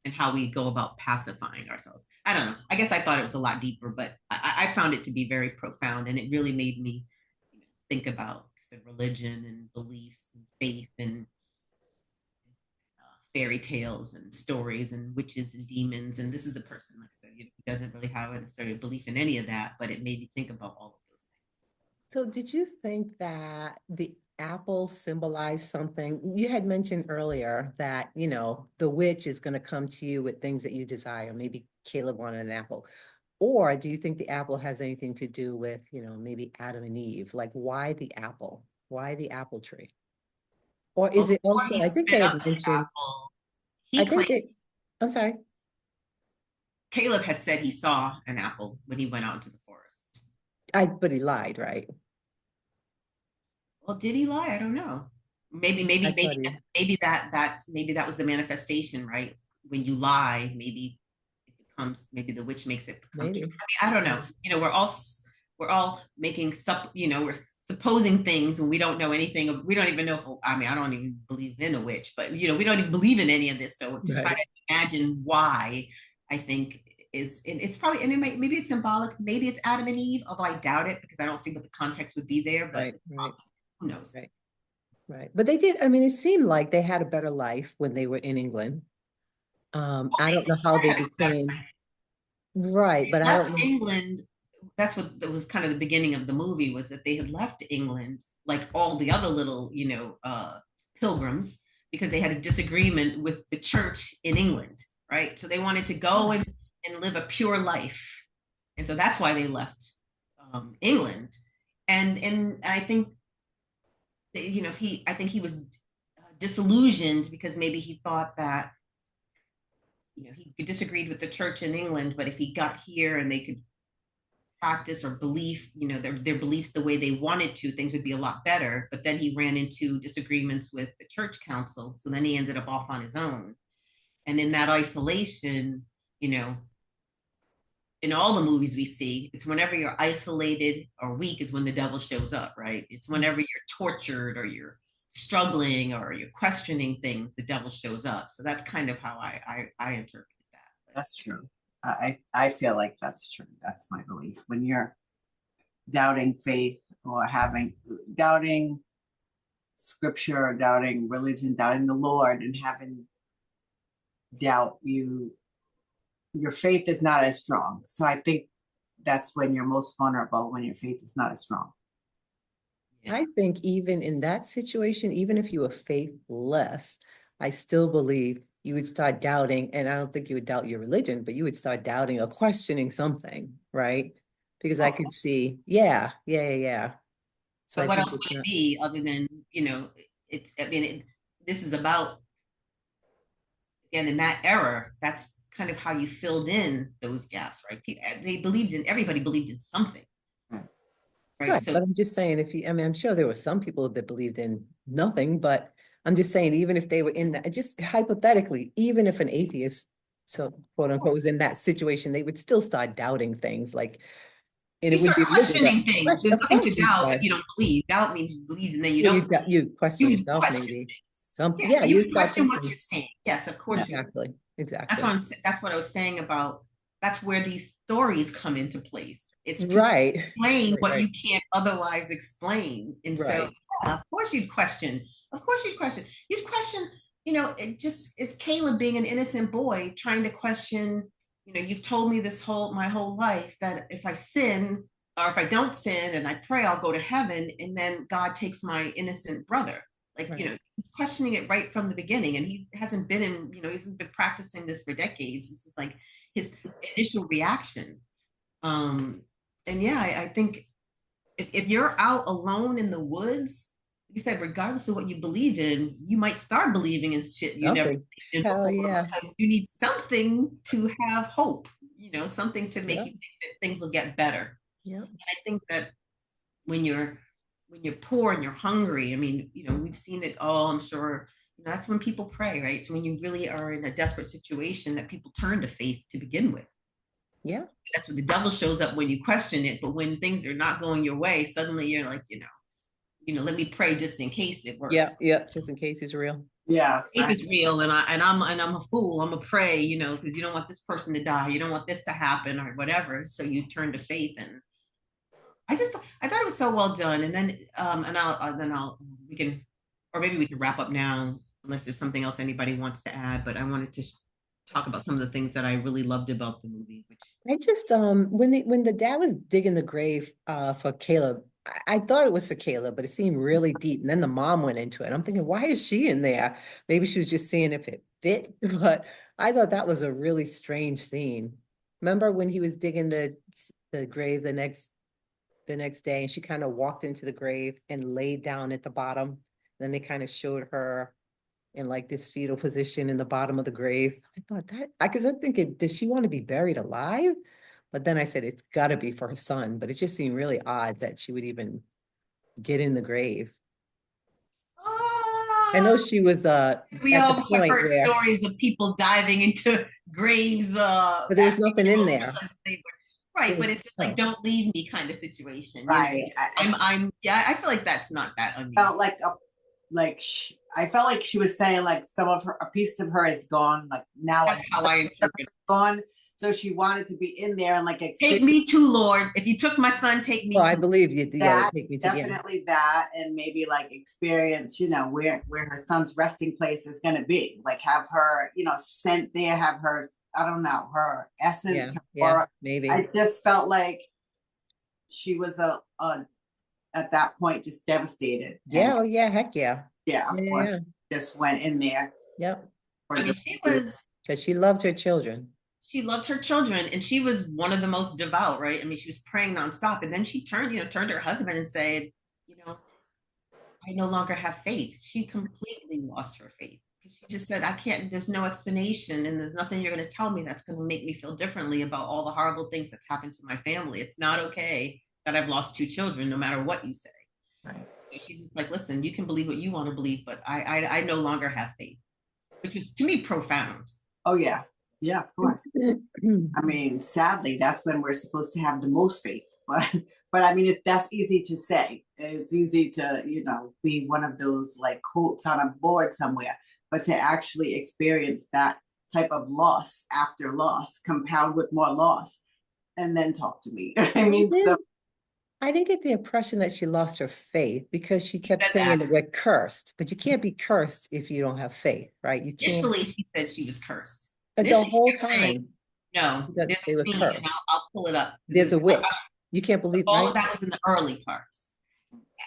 and how we go about pacifying ourselves. I don't know. I guess I thought it was a lot deeper, but I found it to be very profound, and it really made me think about religion and beliefs and faith and fairy tales and stories and witches and demons. And this is a person, like I said, he doesn't really have a necessarily belief in any of that, but it made me think about all of those So did you think that the apple symbolized something? You had mentioned earlier that, the witch is going to come to you with things that you desire. Maybe Caleb wanted an apple. Or do you think the apple has anything to do with, maybe Adam and Eve? Like, why the apple? Why the apple tree? Or things. is it Before also, he I think spit they up had the mentioned, apple, I he think claimed it, I'm sorry. Caleb had said he saw an apple when he went out into the forest. But he lied, right? Well, did he lie? I don't know. Maybe, maybe, I maybe, thought he, maybe that was the manifestation, right? When you lie, maybe it becomes, maybe the witch makes it become true. maybe. I mean, I don't know. We're all making we're supposing things when we don't know anything of, we don't even know if, I mean, I don't even believe in a witch, but we don't even believe in any of this. So to try Right, to imagine why, I think it's probably, and maybe it's symbolic, maybe it's Adam and Eve, although I doubt it because I don't see what the context would be there, but right, right, also, who knows? right. Right. But they did, I mean, it seemed like they had a better life when they were in England. I don't know how they became, right, but I don't Left know. England. That's what that was kind of the beginning of the movie, was that they had left England like all the other little, pilgrims, because they had a disagreement with the church in England, right? So they wanted to go and live a pure life. And so that's why they left England. And I think I think he was disillusioned because maybe he thought that he disagreed with the church in England, but if he got here and they could practice or belief, their beliefs the way they wanted to, things would be a lot better. But then he ran into disagreements with the church council. So then he ended up off on his own. And in that isolation, you know, in all the movies we see, it's whenever you're isolated or weak is when the devil shows up, right? It's whenever you're tortured or you're struggling or you're questioning things, the devil shows up. So that's kind of how I interpreted that. That's true. I feel like that's true. That's my belief. When you're doubting faith or having doubting scripture or doubting religion, doubting the Lord and having doubt, your faith is not as strong. So I think that's when you're most vulnerable, when your faith is not as strong. Yeah. I think even in that situation, even if you were faithless, I still believe you would start doubting, and I don't think you would doubt your religion, but you would start doubting or questioning something, right? Because I could see, yeah, yeah, yeah, yeah. So But I what think else it's would it not, be other than, I mean, this is about, again, in that era, that's kind of how you filled in those gaps, right? Everybody believed in something, right? right, So but I'm just saying, if you, I mean, I'm sure there were some people that believed in nothing, but I'm just saying, even if they were in that, just hypothetically, even if an atheist, so quote unquote, was in that situation, they would still start doubting things like, and You it would start be religion, but questioning things. There's of nothing to course you doubt if start. you don't believe. Doubt means you believe and then you Well, don't believe. you question You would yourself, question maybe. things. Some, Yeah, yeah, you you would start question what thinking. you're saying. Yes, of course you would. Exactly, That's what exactly. that's what I was saying about that's where these stories come into place. It's to Right, explain right, what right, you can't otherwise explain. And so, right. yeah, of course you'd question. Of course you'd question. You'd question, it just is Caleb being an innocent boy trying to question, you've told me my whole life that if I sin or if I don't sin and I pray, I'll go to heaven. And then God takes my innocent brother. Like, Right. he's questioning it right from the beginning. And he hasn't been he hasn't been practicing this for decades. This is like his initial reaction. Um, and yeah, I think if you're out alone in the woods, like you said, regardless of what you believe in, you might start believing in shit you never Something. believed in Hell before yeah. because you need something to have hope, something to make Yep. you think that things will get better. Yep. And I think that when you're poor and you're hungry, I mean, we've seen it all, I'm sure. That's when people pray, right? So when you really are in a desperate situation that people turn to faith to begin with. Yeah. That's when the devil shows up when you question it. But when things are not going your way, suddenly you're like, let me pray just in case it Yeah. works. Yeah. Just in case he's real. Yeah. Case is real, and I'm a fool. I'm a pray, because you don't want this person to die, you don't want this to happen or whatever. So you turn to faith, and I thought it was so well done. And then I'll we can, or maybe we can wrap up now unless there's something else anybody wants to add. But I wanted to talk about some of the things that I really loved about the movie, which I just when the dad was digging the grave for Caleb, I thought it was for Caleb, but it seemed really deep. And then the mom went into it. I'm thinking, why is she in there? Maybe she was just seeing if it fit, but I thought that was a really strange scene. Remember when he was digging the grave the next day and she kind of walked into the grave and laid down at the bottom. Then they kind of showed her in like this fetal position in the bottom of the grave. I thought that, because I'm thinking, does she want to be buried alive? But then I said, it's got to be for her son. But it just seemed really odd that she would even get in the grave. I know she was we at the all have point heard where, stories of people diving into graves but there was nothing in there. because they were right, It but was, it's just like oh, don't leave me kind of situation. Right. I'm yeah, I feel like that's not that Felt unusual. I felt like she was saying like some of her, a piece of her is gone. Like now That's how I interpret it. gone. So she wanted to be in there and like Take me to Lord. If you took my son, take me well, I to believe you, yeah, that, take me to, yeah, definitely that, and maybe like experience, where her son's resting place is going to be. Like have her, sent there, have her, I don't know, her yeah, essence, her yeah, aura. maybe. I just felt like she was a at that point just devastated, Yeah, and oh yeah, heck yeah. yeah, of Yeah, course, yeah, just went in there yep. for I the. mean, Because she loved her children. she loved her children and she was one of the most devout, right? I mean, she was praying nonstop. And then she turned to her husband and said, you know, I no longer have faith. She completely lost her faith. She just said, I can't, there's no explanation and there's nothing you're going to tell me that's going to make me feel differently about all the horrible things that's happened to my family. It's not okay that I've lost two children, no matter what you say. Right. So she's just like, listen, you can believe what you want to believe, but I no longer have faith, which was to me profound. Oh yeah, yeah, of course. I mean, sadly, that's when we're supposed to have the most faith. But I mean, if that's easy to say, it's easy to be one of those like quotes on a board somewhere. But to actually experience that type of loss after loss, compound with more loss, and then talk to me. I mean, so I didn't get the impression that she lost her faith because she kept Said saying that that we're cursed, but you can't be cursed if you don't have faith, right? You can't, initially she said she was cursed. but the Initially she whole kept saying, time no, that there's they were a scene, and cursed. I'll pull it up. There's a witch. You can't believe, All of right? that was in the early parts.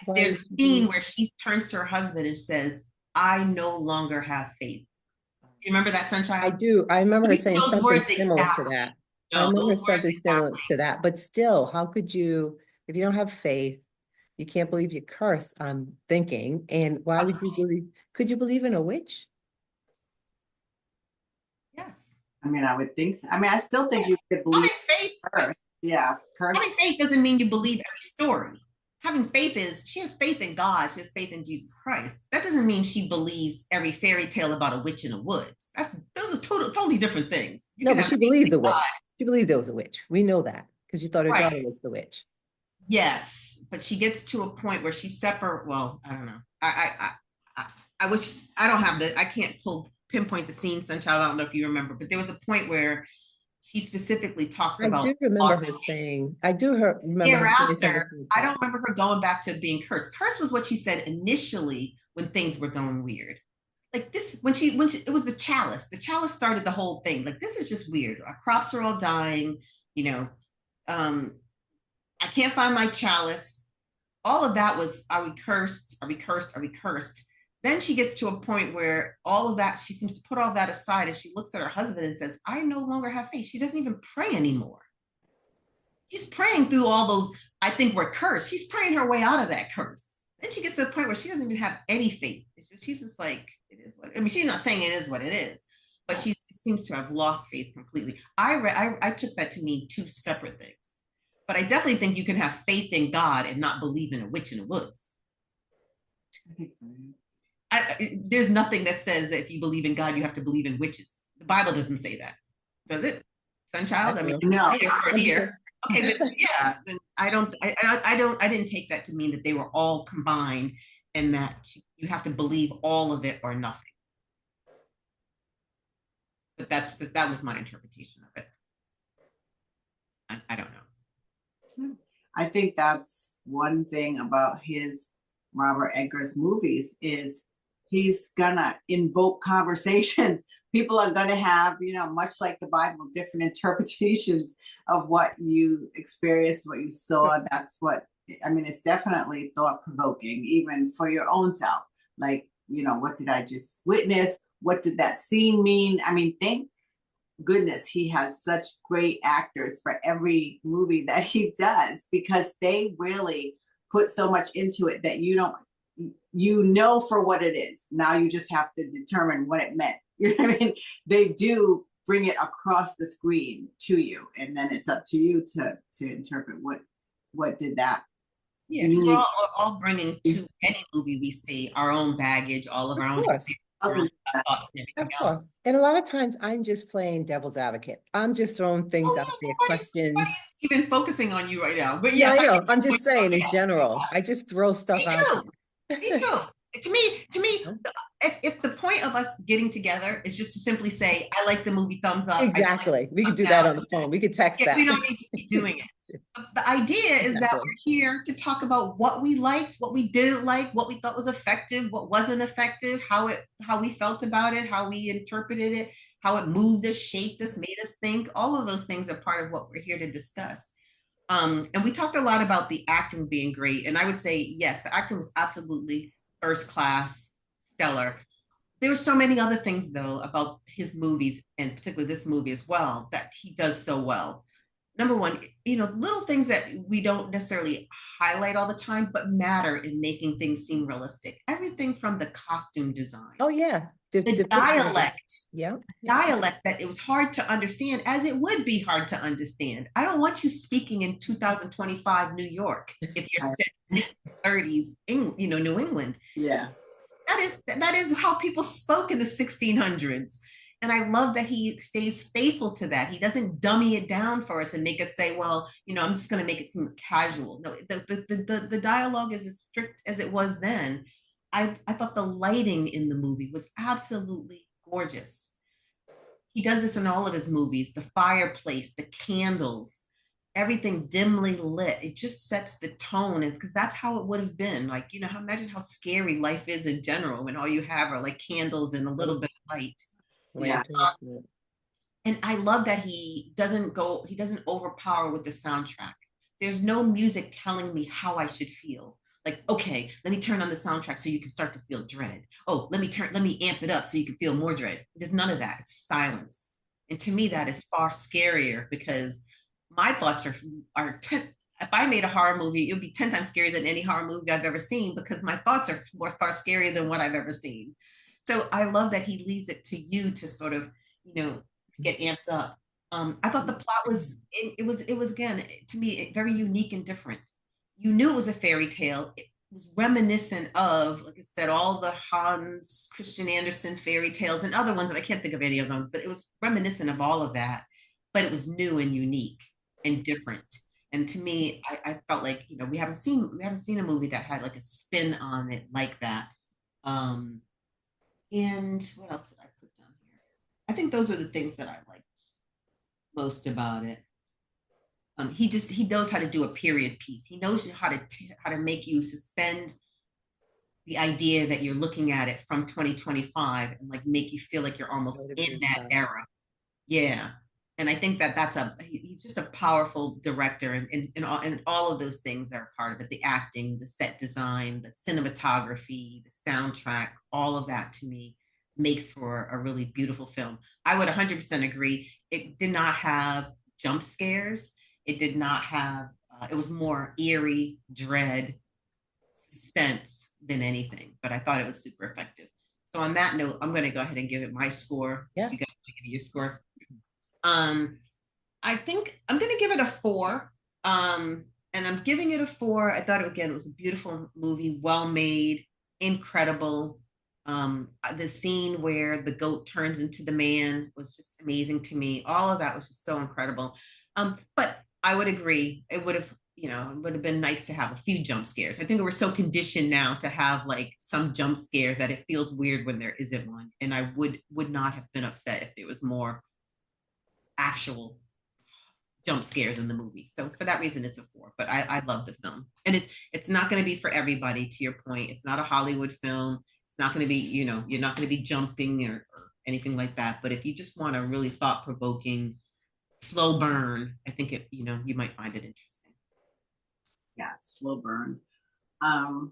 Why There's would a she scene be? where she turns to her husband and says, I no longer have faith. Do you remember that, I Sunchild? do. I remember her saying Those something words similar to exactly. that. I No, remember those words something similar exactly. to that, but still, how could you, if you don't have faith, you can't believe you're cursed, I'm thinking, and why would you believe, could you believe in a witch? Yes. I mean, I would think so. I mean, I still think you could believe Having faith, curse. Yeah, curse. having faith doesn't mean you believe every story. having faith is she has faith in God, she has faith in Jesus Christ. That doesn't mean she believes every fairy tale about a witch in the woods. Those are totally different things. You No, can but have she faith believed in the witch. God. She believed there was a witch. We know that because she thought her Right. daughter was the witch. Yes, but she gets to a point where she's separate. Well, I don't know. I wish I don't have the I can't pinpoint the scene, Sunchild. I don't know if you remember, but there was a point where she specifically talks I about do remember loss her of saying, remember her saying something thereafter. to this I part. don't remember her going back to being cursed. Curse was what she said initially when things were going weird. Like this, when she it was the chalice. The chalice started the whole thing. Like this is just weird. Our crops are all dying. You know, um, I can't find my chalice. All of that was, are we cursed? Are we cursed? Are we cursed? Then she gets to a point where all of that, she seems to put all that aside and she looks at her husband and says, I no longer have faith. She doesn't even pray anymore. She's praying through all those, I think we're cursed. She's praying her way out of that curse. Then she gets to the point where she doesn't even have any faith. She's just like, it is what, I mean, she's not saying it is what it is, but she seems to have lost faith completely. I took that to mean two separate things. But I definitely think you can have faith in God and not believe in a witch in the woods. I think so. There's nothing that says that if you believe in God, you have to believe in witches. The Bible doesn't say that, does it, Sunchild? I mean, No. here. Okay, then, yeah. Then I didn't take that to mean that they were all combined, and that you have to believe all of it or nothing. But that was my interpretation of it. I don't know. I think that's one thing about his Robert Eggers movies is he's gonna invoke conversations. People are gonna have, much like the Bible, different interpretations of what you experienced, what you saw. That's what I mean. It's definitely thought provoking, even for your own self. Like, what did I just witness? What did that scene mean? I mean, thank goodness he has such great actors for every movie that he does, because they really put so much into it that you know for what it is. Now you just have to determine what it meant. You know what I mean? They do bring it across the screen to you, and then it's up to you to interpret what did that. Yeah, because we're all bringing to any movie we see our own baggage, all of our own experience, our own thoughts, and Of everything else. course. And a lot of times I'm just playing devil's advocate. I'm just throwing things out there, questions. Nobody's even focusing on you right now. But Yeah, yes, I know. I'm just saying in general. I just throw stuff me out too. there. Me too. To me, if the point of us getting together is just to simply say, I like the movie, thumbs up. Exactly. We could do that on the phone. We could text that. We don't need to be doing it. The idea is that we're here to talk about what we liked, what we didn't like, what we thought was effective, what wasn't effective, how we felt about it, how we interpreted it, how it moved us, shaped us, made us think. All of those things are part of what we're here to discuss. And we talked a lot about the acting being great. And I would say, yes, the acting was absolutely first class, stellar. There were so many other things, though, about his movies, and particularly this movie as well, that he does so well. Number one, little things that we don't necessarily highlight all the time, but matter in making things seem realistic. Everything from the costume design. Oh, yeah. The dialect. Yeah. Dialect that it was hard to understand, as it would be hard to understand. I don't want you speaking in 2025 New York if you're set 60s, 30s, New England. Yeah. That is how people spoke in the 1600s. And I love that he stays faithful to that. He doesn't dummy it down for us and make us say, well, I'm just going to make it seem casual. No, the dialogue is as strict as it was then. I thought the lighting in the movie was absolutely gorgeous. He does this in all of his movies, the fireplace, the candles, everything dimly lit. It just sets the tone. It's because that's how it would have been. Like, imagine how scary life is in general when all you have are like candles and a little bit of light. Yeah. And I love that he doesn't overpower with the soundtrack. There's no music telling me how I should feel. Like, okay, let me turn on the soundtrack so you can start to feel dread. Oh, let me amp it up so you can feel more dread. There's none of that. It's silence. And to me, that is far scarier, because my thoughts are if I made a horror movie, it would be 10 times scarier than any horror movie I've ever seen, because my thoughts are far scarier than what I've ever seen. So I love that he leaves it to you to sort of, get amped up. I thought the plot was, it was again, to me, very unique and different. you knew it was a fairy tale. It was reminiscent of, like I said, all the Hans Christian Andersen fairy tales and other ones that I can't think of any of them, but it was reminiscent of all of that. But it was new and unique and different. And to me, I felt like, you know, we haven't seen a movie that had like a spin on it like that. Um, and what else did I put down here? I think those were the things that I liked most about it. He knows how to do a period piece. He knows how to make you suspend the idea that you're looking at it from 2025 and like make you feel like you're almost in that era. Yeah. And I think that he's just a powerful director, and all of those things are part of it. The acting, the set design, the cinematography, the soundtrack, all of that to me makes for a really beautiful film. I would 100% agree. It did not have jump scares. It did not have, it was more eerie, dread, suspense than anything, but I thought it was super effective. So on that note, I'm going to go ahead and give it my score. Yeah. You guys want to give your score? I think I'm going to give it a 4. And I'm giving it a 4. I thought, again, it was a beautiful movie, well made, incredible. The scene where the goat turns into the man was just amazing to me. All of that was just so incredible. But I would agree, it would have, you know, it would have been nice to have a few jump scares. I think we're so conditioned now to have like some jump scare that it feels weird when there isn't one. And I would not have been upset if there was more actual jump scares in the movie. So for that reason, it's a 4. But I love the film, and it's not going to be for everybody. To your point, it's not a Hollywood film. It's not going to be, you know, you're not going to be jumping or anything like that. But if you just want a really thought provoking, slow burn, I think it, you know, you might find it interesting. Yeah, slow burn. I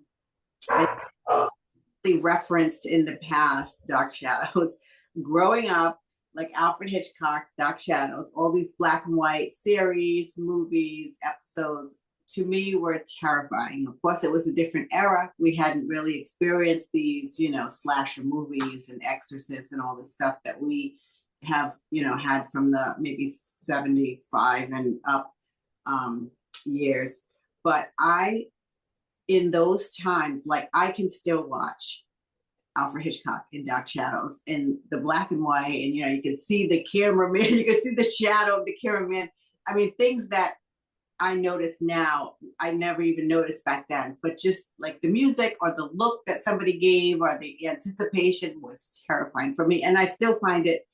referenced in the past Dark Shadows. Growing up, like Alfred Hitchcock, Dark Shadows, all these black and white series, movies, episodes, to me were terrifying. Of course, it was a different era. We hadn't really experienced these, you know, slasher movies and Exorcists and all this stuff that we have, you know, had from the maybe 75 and up years. But in those times, like I can still watch Alfred Hitchcock in Dark Shadows in the black and white, and you know, you can see the cameraman, you can see the shadow of the cameraman. I mean, things that I notice now, I never even noticed back then, but just like the music or the look that somebody gave or the anticipation was terrifying for me. And I still find it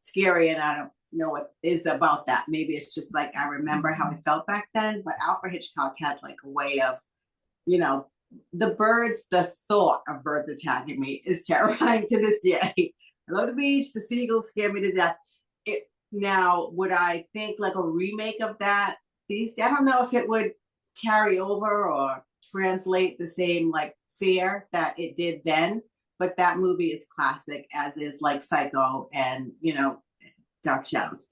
scary, and I don't know what is about that. Maybe it's just like I remember how I felt back then, but Alfred Hitchcock had like a way of, you know, the thought of birds attacking me is terrifying to this day. I love the beach, the seagulls scare me to death. Now, would I think like a remake of that? I don't know if it would carry over or translate the same like fear that it did then, but that movie is classic, as is like Psycho and, you know, Dark Shadows,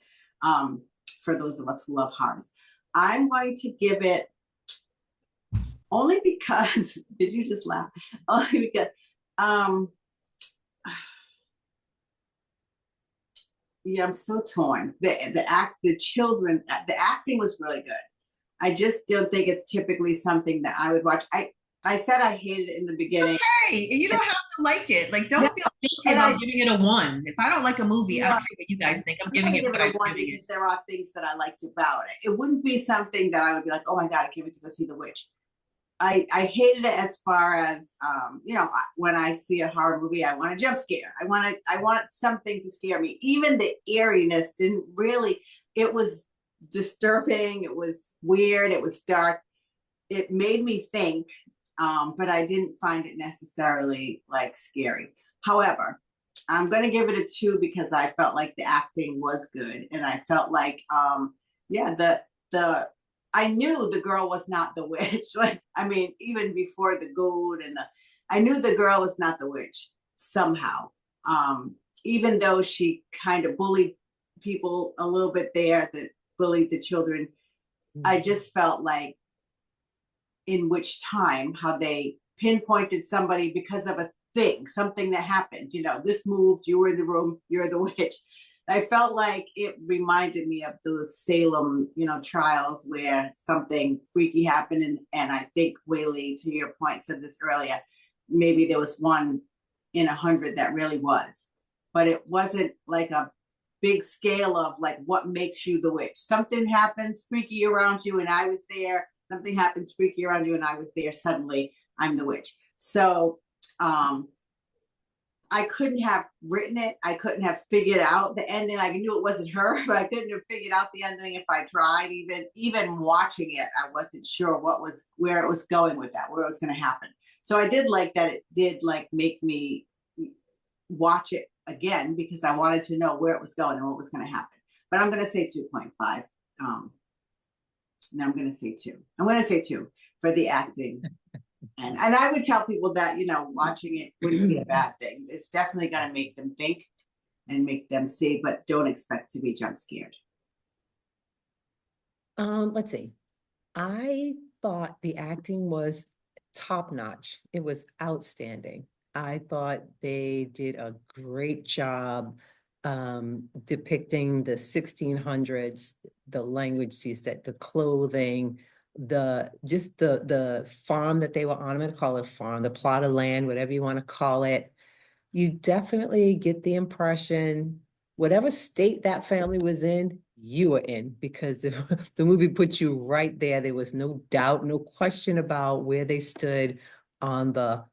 for those of us who love horrors. I'm going to give it, only because, did you just laugh? Only because, yeah, I'm so torn. The acting was really good. I just don't think it's typically something that I would watch. I said I hated it in the beginning. Okay, you don't have to like it. Like, don't feel guilty about giving it a 1. If I don't like a movie, I don't care what you guys think. I'm giving it what I'm giving because there are things that I liked about it. It wouldn't be something that I would be like, oh my God, I can't wait to go see The Witch. I hated it as far as, you know, when I see a horror movie, I want a jump scare. I want something to scare me. Even the eeriness didn't really, it was disturbing. It was weird. It was dark. It made me think, but I didn't find it necessarily like scary. However, I'm going to give it a 2 because I felt like the acting was good. And I felt like, yeah, I knew the girl was not the witch. Like, I mean, even before the gold I knew the girl was not the witch somehow. Even though she kind of bullied people a little bit there, that bullied the children. I just felt like in which time, how they pinpointed somebody because of a thing, something that happened, you know, this moved, you were in the room, you're the witch. I felt like it reminded me of the Salem, trials where something freaky happened. And I think Whaley, to your point, said this earlier, maybe there was one in 100 that really was, but it wasn't like a big scale of like what makes you the witch. Something happens freaky around you and I was there. Something happens freaky around you and I was there. Suddenly I'm the witch. So I couldn't have written it. I couldn't have figured out the ending. I knew it wasn't her, but I couldn't have figured out the ending if I tried. Even watching it, I wasn't sure where it was going with that, where it was going to happen. So I did like that. It did like make me watch it again because I wanted to know where it was going and what was going to happen. But I'm going to say 2.5. And I'm going to say 2. I'm going to say 2 for the acting. And I would tell people that, watching it wouldn't be a bad thing. It's definitely going to make them think and make them see, but don't expect to be jump scared. Let's see. I thought the acting was top notch. It was outstanding. I thought they did a great job depicting the 1600s, the language you said, the clothing, the farm that they were on. I'm going to call it a farm, the plot of land, whatever you want to call it. You definitely get the impression, whatever state that family was in, you were in, because the movie puts you right there. There was no doubt, no question about where they stood on uh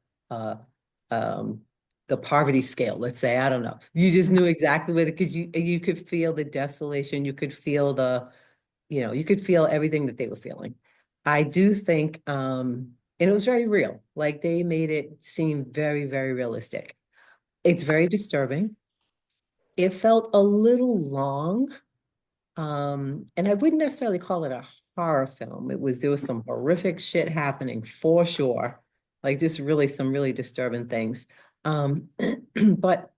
the poverty scale, let's say. I don't know. You just knew exactly where, because you could feel the desolation, you could feel you could feel everything that they were feeling. I do think, and it was very real. Like they made it seem very, very realistic. It's very disturbing. It felt a little long. And I wouldn't necessarily call it a horror film. There was some horrific shit happening for sure. Like just really some really disturbing things. But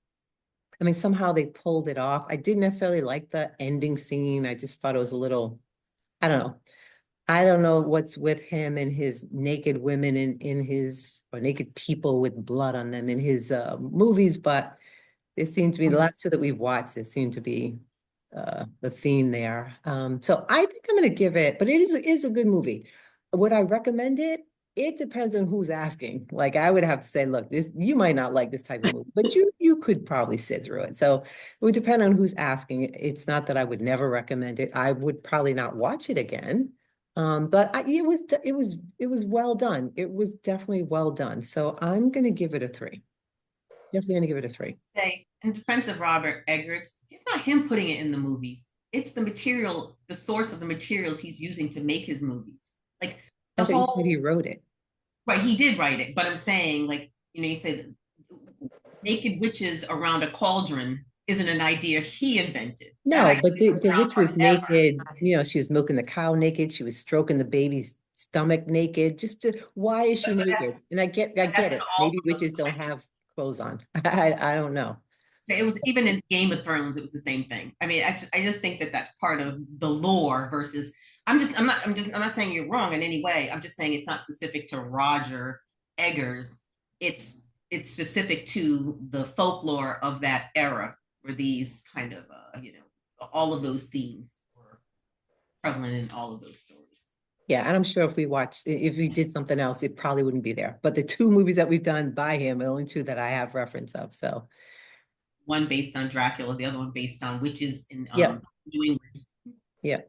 I mean, somehow they pulled it off. I didn't necessarily like the ending scene. I just thought it was a little, I don't know. I don't know what's with him and his naked women in his, or naked people with blood on them in his movies, but it seems to be the last two that we've watched, it seemed to be the theme there. So I think I'm going to give it, but it is a good movie. Would I recommend it? It depends on who's asking. Like I would have to say, look, you might not like this type of movie, but you could probably sit through it. So it would depend on who's asking. It's not that I would never recommend it. I would probably not watch it again. But it was well done. It was definitely well done. So I'm going to give it a 3. Definitely going to give it a 3. Say, in defense of Robert Eggers, it's not him putting it in the movies. It's the material, the source of the materials he's using to make his movies. Like the I thought you whole, said he wrote it. right, he did write it, but I'm saying, like, you say that naked witches around a cauldron isn't an idea he invented. No, but the Around witch was forever. naked. She was milking the cow naked. She was stroking the baby's stomach naked. Why is she naked? And I get That's in it. all Maybe of witches those. don't have clothes on. I don't know. So it was even in Game of Thrones, it was the same thing. I mean, I just think that that's part of the lore versus. I'm not saying you're wrong in any way. I'm just saying it's not specific to Roger Eggers. It's specific to the folklore of that era, where these kind of all of those themes were prevalent in all of those stories. Yeah, and I'm sure if we did something else, it probably wouldn't be there. But the 2 movies that we've done by him are the only 2 that I have reference of. So One based on Dracula, the other one based on witches in yeah, New England. yeah,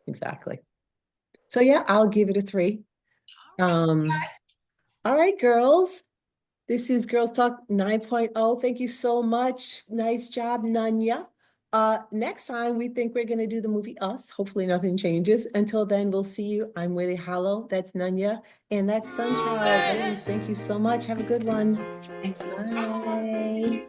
exactly. So yeah, I'll give it a 3. All right, girls. This is Girls Talk 9.0. Thank you so much. Nice job, Nanya. Next time we think we're going to do the movie Us. Hopefully nothing changes. Until then, we'll see you. I'm Willie Hollow. That's Nanya. And that's Sunchild. Ladies, thank you so much. Have a good one. Thank you. Bye.